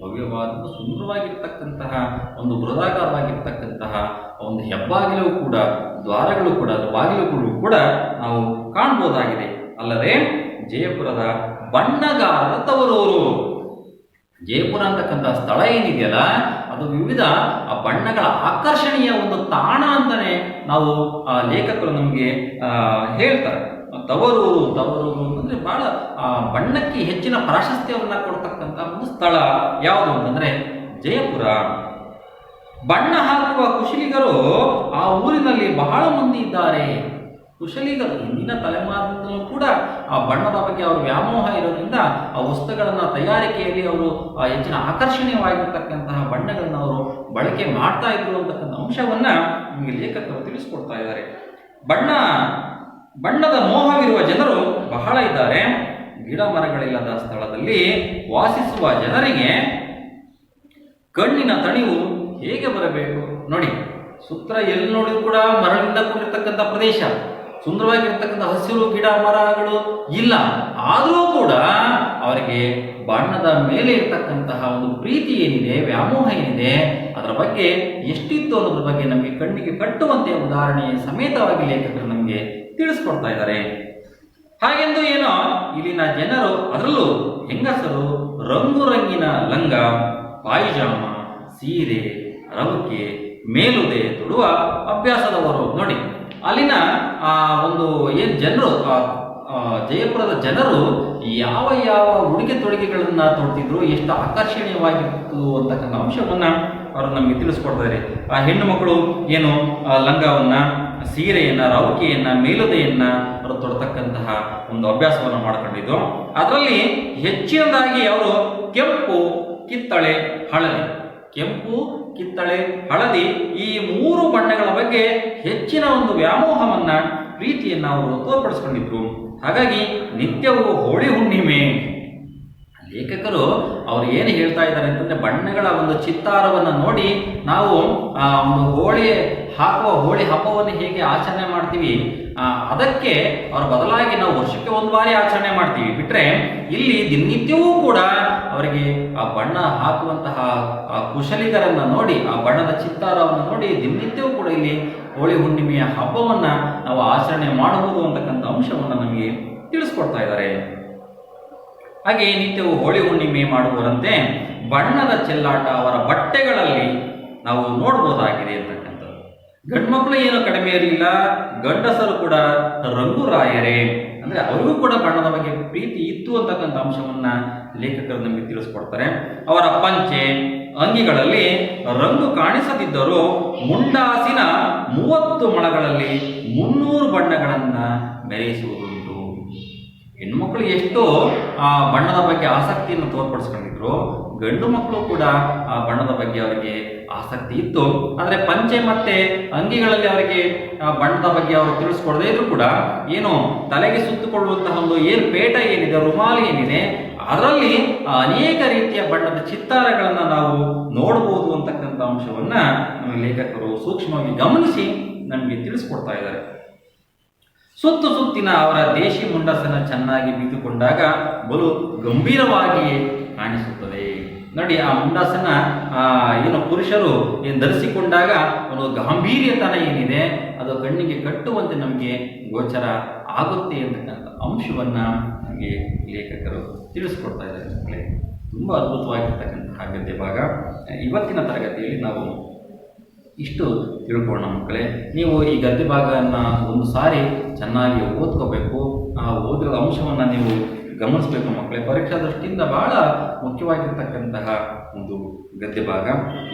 ಭವ್ಯವಾದ ಸುಂದರವಾಗಿರ್ತಕ್ಕಂತಹ ಒಂದು ಬೃಹದಾಕಾರವಾಗಿರ್ತಕ್ಕಂತಹ ಒಂದು ಹೆಬ್ಬಾಗಿಲು ಕೂಡ, ದ್ವಾರಗಳು ಕೂಡ, ಬಾಗಿಲುಗಳು ಕೂಡ ನಾವು ಕಾಣಬಹುದಾಗಿದೆ. ಅಲ್ಲದೆ ಜಯಪುರದ ಬಣ್ಣಗಾರರ ತವರೂರು. ಜಯಪುರ ಅಂತಕ್ಕಂಥ ಸ್ಥಳ ಏನಿದೆಯಲ್ಲ, ಅದು ವಿವಿಧ ಬಣ್ಣಗಳ ಆಕರ್ಷಣೀಯ ಒಂದು ತಾಣ ಅಂತಾನೆ ನಾವು ಲೇಖಕರು ನಮಗೆ ಹೇಳ್ತಾರೆ. ತವರೂರು ಅಂತಂದ್ರೆ ಬಹಳ ಬಣ್ಣಕ್ಕೆ ಹೆಚ್ಚಿನ ಪ್ರಾಶಸ್ತ್ಯವನ್ನ ಕೊಡ್ತಕ್ಕಂಥ ಒಂದು ಸ್ಥಳ ಯಾವುದು ಅಂತಂದ್ರೆ ಜಯಪುರ. ಬಣ್ಣ ಹಾಕುವ ಕುಶಲಿಗರು ಆ ಊರಿನಲ್ಲಿ ಬಹಳ ಮಂದಿ ಇದ್ದಾರೆ. ಕುಶಲಿಗರು ಹಿಂದಿನ ತಲೆಮಾರಿನಲ್ಲೂ ಕೂಡ ಆ ಬಣ್ಣದ ಬಗ್ಗೆ ಅವರು ವ್ಯಾಮೋಹ ಇರೋದ್ರಿಂದ ಆ ವಸ್ತುಗಳನ್ನು ತಯಾರಿಕೆಯಲ್ಲಿ ಅವರು ಹೆಚ್ಚಿನ ಆಕರ್ಷಣೀಯವಾಗಿರ್ತಕ್ಕಂತಹ ಬಣ್ಣಗಳನ್ನು ಅವರು ಬಳಕೆ ಮಾಡ್ತಾ ಇದ್ರು ಅಂತಕ್ಕಂಥ ಅಂಶವನ್ನ ನಿಮಗೆ ಲೇಖಕರು ತಿಳಿಸ್ಕೊಡ್ತಾ ಇದ್ದಾರೆ. ಬಣ್ಣದ ಮೋಹವಿರುವ ಜನರು ಬಹಳ ಇದ್ದಾರೆ. ಗಿಡ ಮರಗಳಿಲ್ಲದ ಸ್ಥಳದಲ್ಲಿ ವಾಸಿಸುವ ಜನರಿಗೆ ಕಣ್ಣಿನ ತಣಿವು ಹೇಗೆ ಬರಬೇಕು ನೋಡಿ. ಸುತ್ತ ಎಲ್ಲಿ ನೋಡಿದ್ರು ಕೂಡ ಮರಳಿಂದ ಕೂಡಿರ್ತಕ್ಕಂಥ ಪ್ರದೇಶ, ಸುಂದರವಾಗಿರ್ತಕ್ಕಂಥ ಹಸಿರು ಗಿಡ ಮರಗಳು ಇಲ್ಲ. ಆದರೂ ಕೂಡ ಅವರಿಗೆ ಬಣ್ಣದ ಮೇಲೆ ಇರ್ತಕ್ಕಂತಹ ಒಂದು ಪ್ರೀತಿ ಏನಿದೆ, ವ್ಯಾಮೋಹ ಏನಿದೆ, ಅದರ ಬಗ್ಗೆ ಎಷ್ಟಿತ್ತು ಅನ್ನೋದ್ರ ಬಗ್ಗೆ ನಮಗೆ ಕಣ್ಣಿಗೆ ಕಟ್ಟುವಂತೆ ಉದಾಹರಣೆ ಸಮೇತವಾಗಿ ಲೇಖಕರು ನಮಗೆ ತಿಳಿಸ್ಕೊಡ್ತಾ ಇದ್ದಾರೆ. ಹಾಗೆಂದು ಏನೋ ಇಲ್ಲಿನ ಜನರು, ಅದರಲ್ಲೂ ಹೆಂಗಸರು ರಂಗು ರಂಗಿನ ಲಂಗ, ಪಾಯಿಜಾಮ, ಸೀರೆ, ರವಿಕೆ, ಮೇಲುದೆ ತೊಡುವ ಅಭ್ಯಾಸದವರು. ನೋಡಿ ಅಲ್ಲಿನ ಒಂದು ಏನು ಜನರು, ಜಯಪುರದ ಜನರು ಯಾವ ಉಡುಗೆ ತೊಡುಗೆಗಳನ್ನ ತೊಡ್ತಿದ್ರು, ಎಷ್ಟು ಆಕರ್ಷಣೀಯವಾಗಿತ್ತು ಅಂತಕ್ಕಂಥ ಅಂಶವನ್ನ ಅವರು ನಮಗೆ ತಿಳಿಸ್ಕೊಡ್ತಾರೆ. ಆ ಹೆಣ್ಣು ಮಕ್ಕಳು ಏನು ಲಂಗವನ್ನ, ಸೀರೆಯನ್ನ, ರವಿಕೆಯನ್ನ, ಮೇಲುದೆಯನ್ನ ಅವರು ತೊಡತಕ್ಕಂತಹ ಒಂದು ಅಭ್ಯಾಸವನ್ನು ಮಾಡ್ಕೊಂಡಿದ್ದು. ಅದರಲ್ಲಿ ಹೆಚ್ಚಿನದಾಗಿ ಅವರು ಕೆಂಪು, ಕಿತ್ತಳೆ, ಹಳದಿ, ಕೆಂಪು, ಕಿತ್ತಳೆ, ಹಳದಿ ಈ ಮೂರು ಬಣ್ಣಗಳ ಬಗ್ಗೆ ಹೆಚ್ಚಿನ ಒಂದು ವ್ಯಾಮೋಹವನ್ನ, ಪ್ರೀತಿಯನ್ನ ಅವರು ತೋರ್ಪಡಿಸ್ಕೊಂಡಿದ್ರು. ಹಾಗಾಗಿ ನಿತ್ಯವೂ ಹೋಳಿ ಹುಣ್ಣಿಮೆ, ಲೇಖಕರು ಅವರು ಏನು ಹೇಳ್ತಾ ಇದ್ದಾರೆ ಅಂತಂದ್ರೆ, ಬಣ್ಣಗಳ ಒಂದು ಚಿತ್ತಾರವನ್ನು ನೋಡಿ ನಾವು ಒಂದು ಹೋಳಿ ಹಬ್ಬವನ್ನು ಹೇಗೆ ಆಚರಣೆ ಮಾಡ್ತೀವಿ, ಅದಕ್ಕೆ ಅವರ ಬದಲಾಗಿ ನಾವು ವರ್ಷಕ್ಕೆ ಒಂದು ಬಾರಿ ಆಚರಣೆ ಮಾಡ್ತೀವಿ ಬಿಟ್ರೆ, ಇಲ್ಲಿ ದಿನನಿತ್ಯವೂ ಕೂಡ ಅವರಿಗೆ ಆ ಬಣ್ಣ ಹಾಕುವಂತಹ ಕುಶಲಿಗರನ್ನ ನೋಡಿ, ಆ ಬಣ್ಣದ ಚಿತ್ತಾರವನ್ನು ನೋಡಿ ದಿನನಿತ್ಯವೂ ಕೂಡ ಇಲ್ಲಿ ಹೋಳಿ ಹುಣ್ಣಿಮೆಯ ಹಬ್ಬವನ್ನ ನಾವು ಆಚರಣೆ ಮಾಡಬಹುದು ಅಂತಕ್ಕಂಥ ಅಂಶವನ್ನು ನಮಗೆ ತಿಳಿಸ್ಕೊಡ್ತಾ ಇದ್ದಾರೆ. ಹಾಗೆ ನಿತ್ಯವೂ ಹೋಳಿ ಹುಣ್ಣಿಮೆ ಮಾಡುವರಂತೆ ಬಣ್ಣದ ಚೆಲ್ಲಾಟ ಅವರ ಬಟ್ಟೆಗಳಲ್ಲಿ ನಾವು ನೋಡಬಹುದಾಗಿದೆ ಅಂತಕ್ಕಂಥದ್ದು. ಗಂಡು ಮಕ್ಕಳು ಏನೋ ಕಡಿಮೆ ಇರಲಿಲ್ಲ, ಗಂಡಸರು ಕೂಡ ರಂಗುರಾಯರೇ, ಅಂದ್ರೆ ಅವರಿಗೂ ಕೂಡ ಬಣ್ಣದ ಬಗ್ಗೆ ಪ್ರೀತಿ ಇತ್ತು ಅಂತಕ್ಕಂಥ ಅಂಶವನ್ನ ಲೇಖಕರು ನಮಗೆ ತಿಳಿಸ್ಕೊಡ್ತಾರೆ. ಅವರ ಪಂಚೆ, ಅಂಗಿಗಳಲ್ಲಿ ರಂಗು ಕಾಣಿಸದಿದ್ದರೂ ಮುಂಡಾಸಿನ 30 ಮೊಳಗಳಲ್ಲಿ 300 ಬಣ್ಣಗಳನ್ನ ಮೆರೆಯಿಸುವುದುಂಟು. ಹೆಣ್ಮಕ್ಳು ಎಷ್ಟು ಬಣ್ಣದ ಬಗ್ಗೆ ಆಸಕ್ತಿಯನ್ನು ತೋರ್ಪಡಿಸ್ಕೊಂಡಿದ್ರು, ಗಂಡು ಮಕ್ಕಳು ಕೂಡ ಆ ಬಣ್ಣದ ಬಗ್ಗೆ ಅವರಿಗೆ ಆಸಕ್ತಿ ಇತ್ತು. ಆದರೆ ಪಂಚೆ ಮತ್ತೆ ಅಂಗಿಗಳಲ್ಲಿ ಅವರಿಗೆ ಬಣ್ಣದ ಬಗ್ಗೆ ಅವರು ತಿಳಿಸ್ಕೊಡದೇ ಇದ್ರು ಕೂಡ, ಏನು ತಲೆಗೆ ಸುತ್ತುಕೊಳ್ಳುವಂತಹ ಒಂದು ಏನು ಪೇಟ ಏನಿದೆ, ರುಮಾಲಿ ಏನಿದೆ, ಅದರಲ್ಲಿ ಅನೇಕ ರೀತಿಯ ಬಣ್ಣದ ಚಿತ್ತಾರಗಳನ್ನು ನಾವು ನೋಡಬಹುದು ಅಂತಕ್ಕಂಥ ಅಂಶವನ್ನ ನಮ್ಮ ಲೇಖಕರು ಸೂಕ್ಷ್ಮವಾಗಿ ಗಮನಿಸಿ ನಮಗೆ ತಿಳಿಸ್ಕೊಡ್ತಾ ಇದ್ದಾರೆ. ಸುತ್ತಿನ ಅವರ ದೇಶಿ ಮುಂಡಸನ ಚೆನ್ನಾಗಿ ಬಿದ್ದುಕೊಂಡಾಗ ಬಲು ಗಂಭೀರವಾಗಿ ಕಾಣಿಸುತ್ತದೆ. ನೋಡಿ ಆ ಮುಂಡಾಸನ ಏನು ಪುರುಷರು ಏನು ಧರಿಸಿಕೊಂಡಾಗ ಒಂದು ಗಾಂಭೀರ್ಯತನ ಏನಿದೆ ಅದು ಕಣ್ಣಿಗೆ ಕಟ್ಟುವಂತೆ ನಮಗೆ ಗೋಚರ ಆಗುತ್ತೆ ಅಂತಕ್ಕಂಥ ಅಂಶವನ್ನ ನಮಗೆ ಲೇಖಕರು ತಿಳಿಸ್ಕೊಡ್ತಾ ಇದ್ದಾರೆ. ತುಂಬ ಅದ್ಭುತವಾಗಿರ್ತಕ್ಕಂತಹ ಗದ್ಯ ಭಾಗ. ಇವತ್ತಿನ ತರಗತಿಯಲ್ಲಿ ನಾವು ಇಷ್ಟು ತಿಳ್ಕೊಳ್ಳೋಣ ಮಕ್ಕಳೇ. ನೀವು ಈ ಗದ್ಯ ಭಾಗವನ್ನು ಒಂದು ಸಾರಿ ಚೆನ್ನಾಗಿ ಓದ್ಕೋಬೇಕು. ಆ ಓದಿರೋ ಅಂಶವನ್ನು ನೀವು ಗಮನಿಸಬೇಕು ಮಕ್ಕಳೇ. ಪರೀಕ್ಷಾ ದೃಷ್ಟಿಯಿಂದ ಬಹಳ ಮುಖ್ಯವಾಗಿರ್ತಕ್ಕಂತಹ ಒಂದು ಗದ್ಯ ಭಾಗ.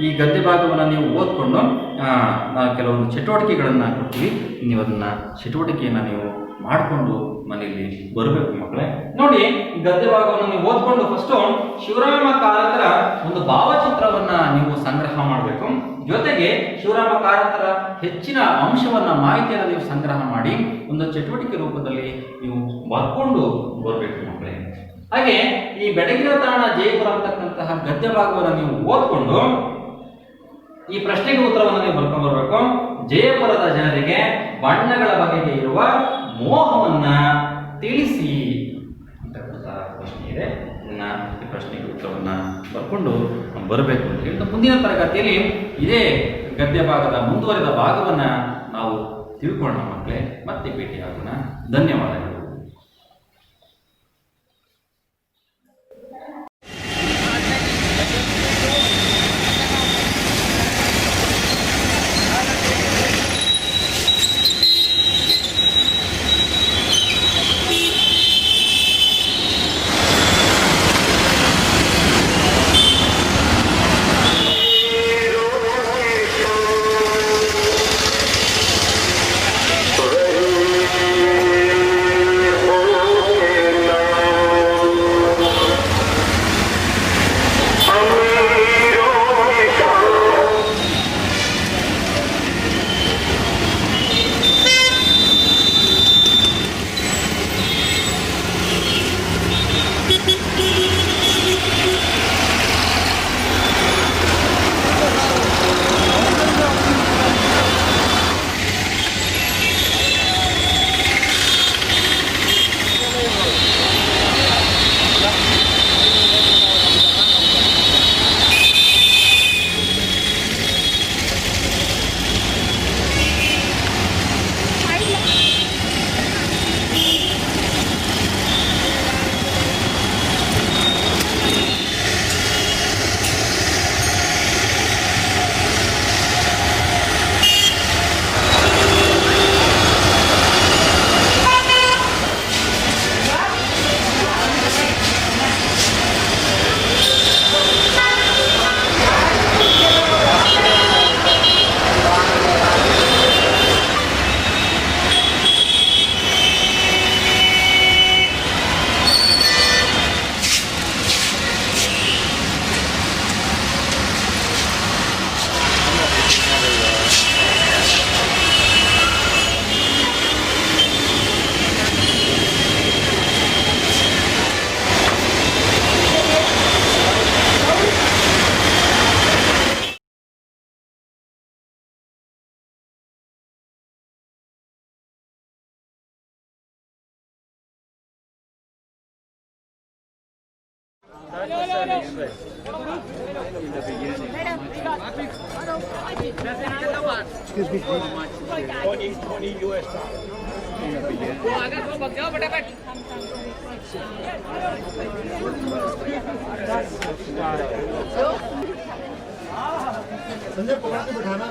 ಈ ಗದ್ಯ ಭಾಗವನ್ನು ನೀವು ಓದ್ಕೊಂಡು ನಾವು ಕೆಲವೊಂದು ಚಟುವಟಿಕೆಗಳನ್ನು ಕೊಡ್ತೀವಿ. ನೀವು ಅದನ್ನು ಚಟುವಟಿಕೆಯನ್ನು ನೀವು ಮಾಡಿಕೊಂಡು ಮನೆಯಲ್ಲಿ ಬರಬೇಕು ಮಕ್ಕಳೇ. ನೋಡಿ, ಈ ಗದ್ಯ ಭಾಗವನ್ನು ನೀವು ಓದ್ಕೊಂಡು ಫಸ್ಟು ಶಿವರಾಮ ಕಾರಂತರ ಒಂದು ಭಾವಚಿತ್ರವನ್ನು ನೀವು ಸಂಗ್ರಹ ಮಾಡಬೇಕು. ಜೊತೆಗೆ ಶಿವರಾಮ ಕಾರಂತರ ಹೆಚ್ಚಿನ ಮಾಹಿತಿಯನ್ನು ನೀವು ಸಂಗ್ರಹ ಮಾಡಿ ಒಂದು ಚಟುವಟಿಕೆ ರೂಪದಲ್ಲಿ ನೀವು ಬರ್ಕೊಂಡು ಬರಬೇಕು ಮಕ್ಕಳೇ. ಹಾಗೆ ಈ ಬೆಡಗಿನ ತಾಣ ಜಯಪುರ ಅಂತಕ್ಕಂತಹ ಗದ್ಯ ಭಾಗವನ್ನು ನೀವು ಓದ್ಕೊಂಡು ಈ ಪ್ರಶ್ನೆಗೆ ಉತ್ತರವನ್ನು ನೀವು ಬರ್ಕೊಂಡು ಬರಬೇಕು. ಜಯಪುರದ ಜನರಿಗೆ ಬಣ್ಣಗಳ ಬಗೆಗೆ ಇರುವ ಮೋಹವನ್ನ ತಿಳಿಸಿ ಅಂತಕ್ಕಂತಹ ಪ್ರಶ್ನೆ ಇದೆ. ಈ ಪ್ರಶ್ನೆಗೆ ಉತ್ತರವನ್ನ ಬರ್ಕೊಂಡು ಬರಬೇಕು ಅಂತ ಹೇಳಿ ಮುಂದಿನ ತರಗತಿಯಲ್ಲಿ ಇದೇ ಗದ್ಯ ಭಾಗದ ಮುಂದುವರೆದ ಭಾಗವನ್ನ ನಾವು ತಿಳ್ಕೊಳ್ಳೋಣ ಮಕ್ಕಳೇ. ಮತ್ತೆ ಭೇಟಿಯಾಗೋಣ. ಧನ್ಯವಾದಗಳು. $20 US. संजय पकड़ के बिठाना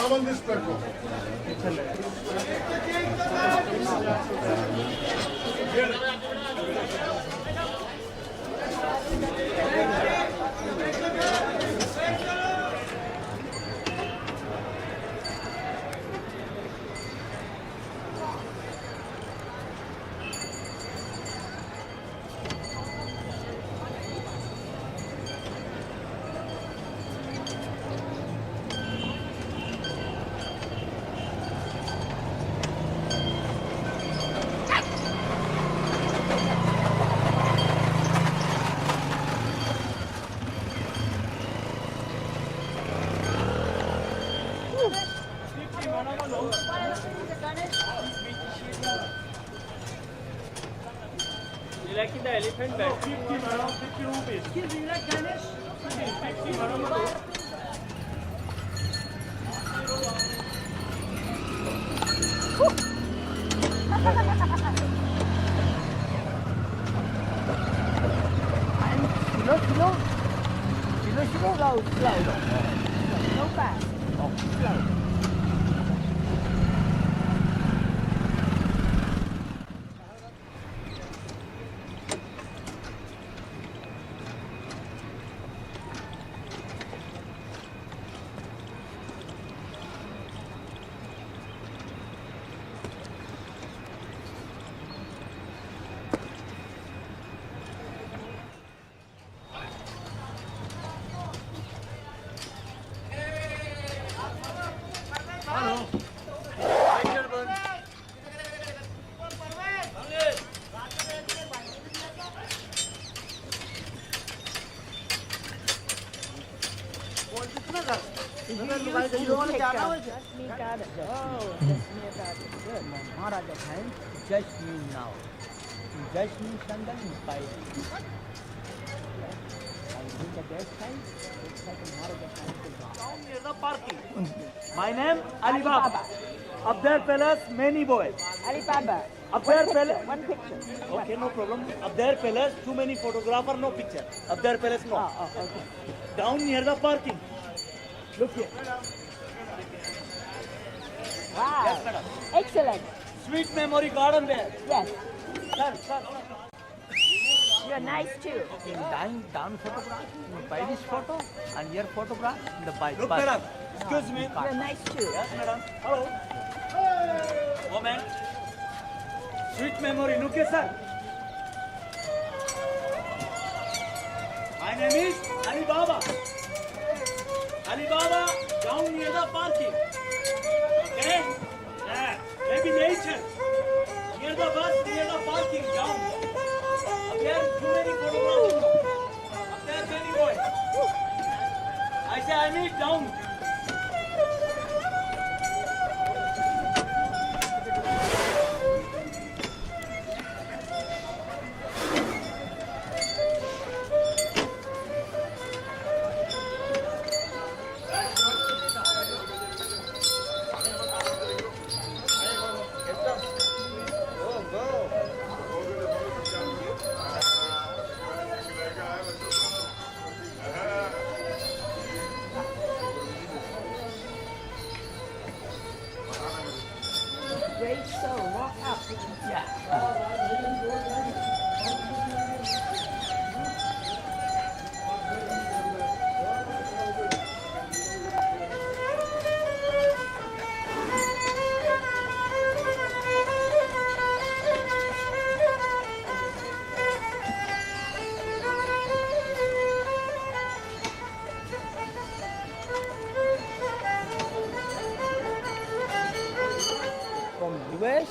on this platform You like the elephant bag? 50 madam, 50 rupees. Excuse me, you like Ganesh? 50 madam. Go slow. No fast. Slow. Maharaja time, judge me now. Judge me Shandan by the best time, it's like Maharaja time. Down near the parking. My name Alibaba. Up there fellas, many boys. Alibaba. Up there fellas. One picture. Okay, no problem. Up there fellas, too many photographer, no picture. Up there fellas, no. Okay. Down near the parking. Look here. Wow. Yes, madam. Excellent. Sweet memory garden there. Yes. Sir. You're nice too. In down photograph, by this photo and your photograph, the by. Look, madam. Excuse me. You're nice too. Yes, madam. Hello. Moment. Sweet memory. Look here, sir. My name is Alibaba. Alibaba, down near the parking. Okay? Yeah. Maybe nature. Near the bus, near the parking, down. Up there, too many photographs. Up there, many boys. I say I need down. Great soul. Walk up. From US.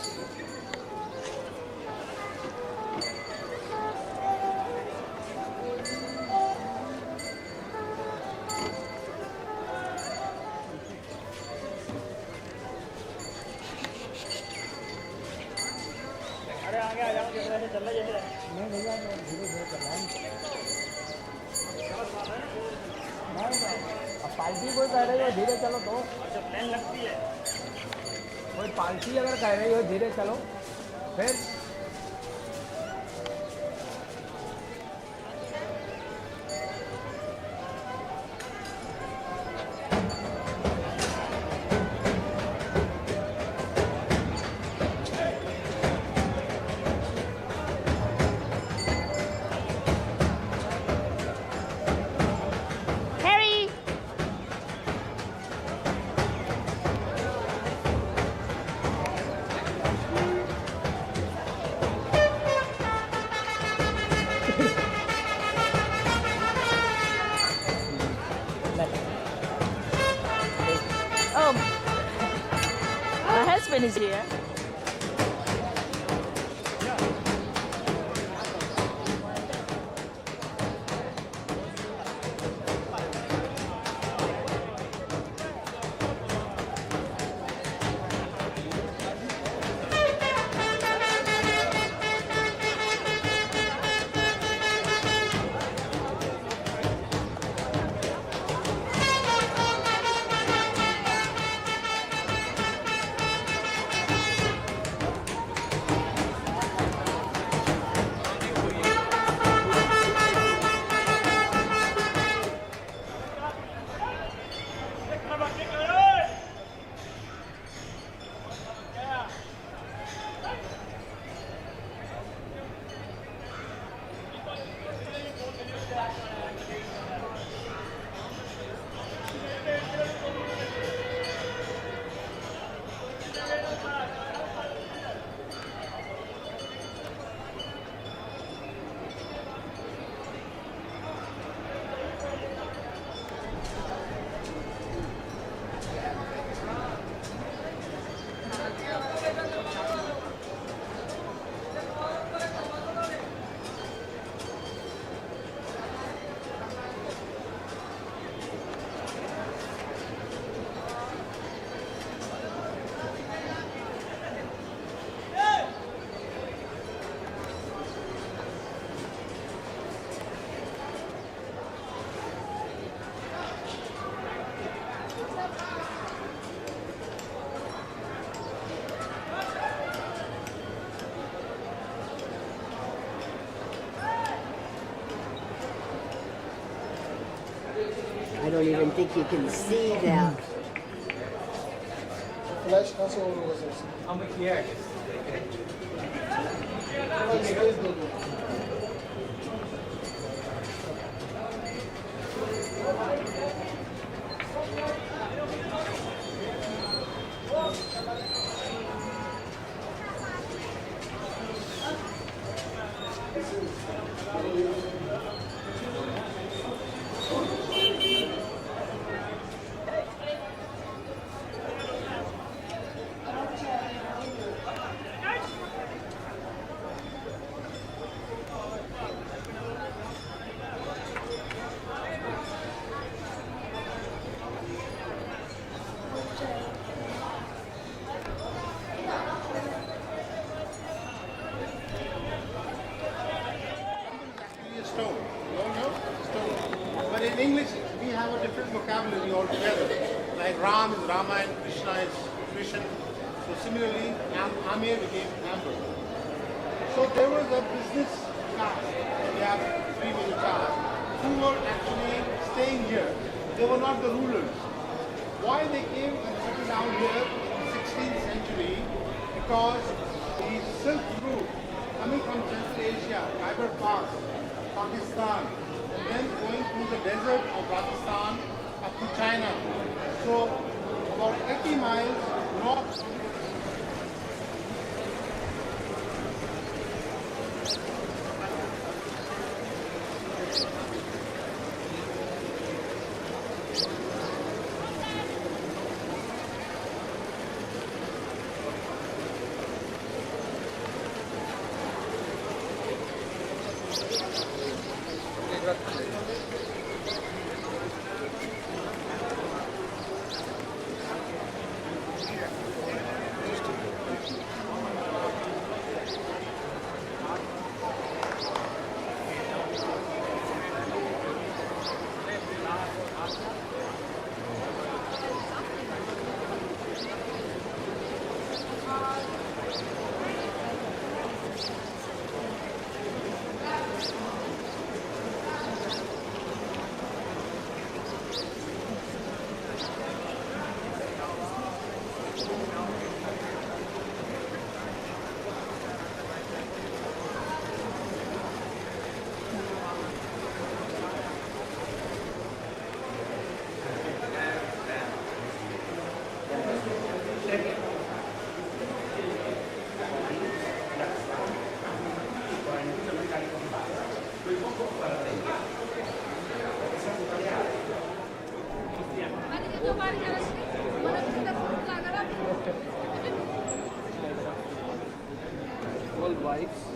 अरे आगे आ जाओ जल्दी से चल रहा है नहीं भैया मैं धीरे धीरे कर रहा हूँ अब पार्टी कोई कह रही हो धीरे चलो तो अच्छा प्लेन लगती है कोई पार्टी अगर कह रही हो धीरे चलो फिर Harry! Oh, my husband is here. I don't even think you can see them. Flash कहाँ से ऑन होगा सर? हम किया है थोड़ा स्पेस दे दो। Stone. No, stone. But in English, we have a different vocabulary altogether. Like Ram is Rama and Krishna is Krishna. So similarly, Amir became Amber. So there was a business class. We have three major class who were actually staying here. They were not the rulers. Why they came and settled down here in the 16th century? Because the Silk Route coming from Central Asia, Khyber Pass, Pakistan, and then going through the desert of Rajasthan up to China. So about 80 miles north. all wives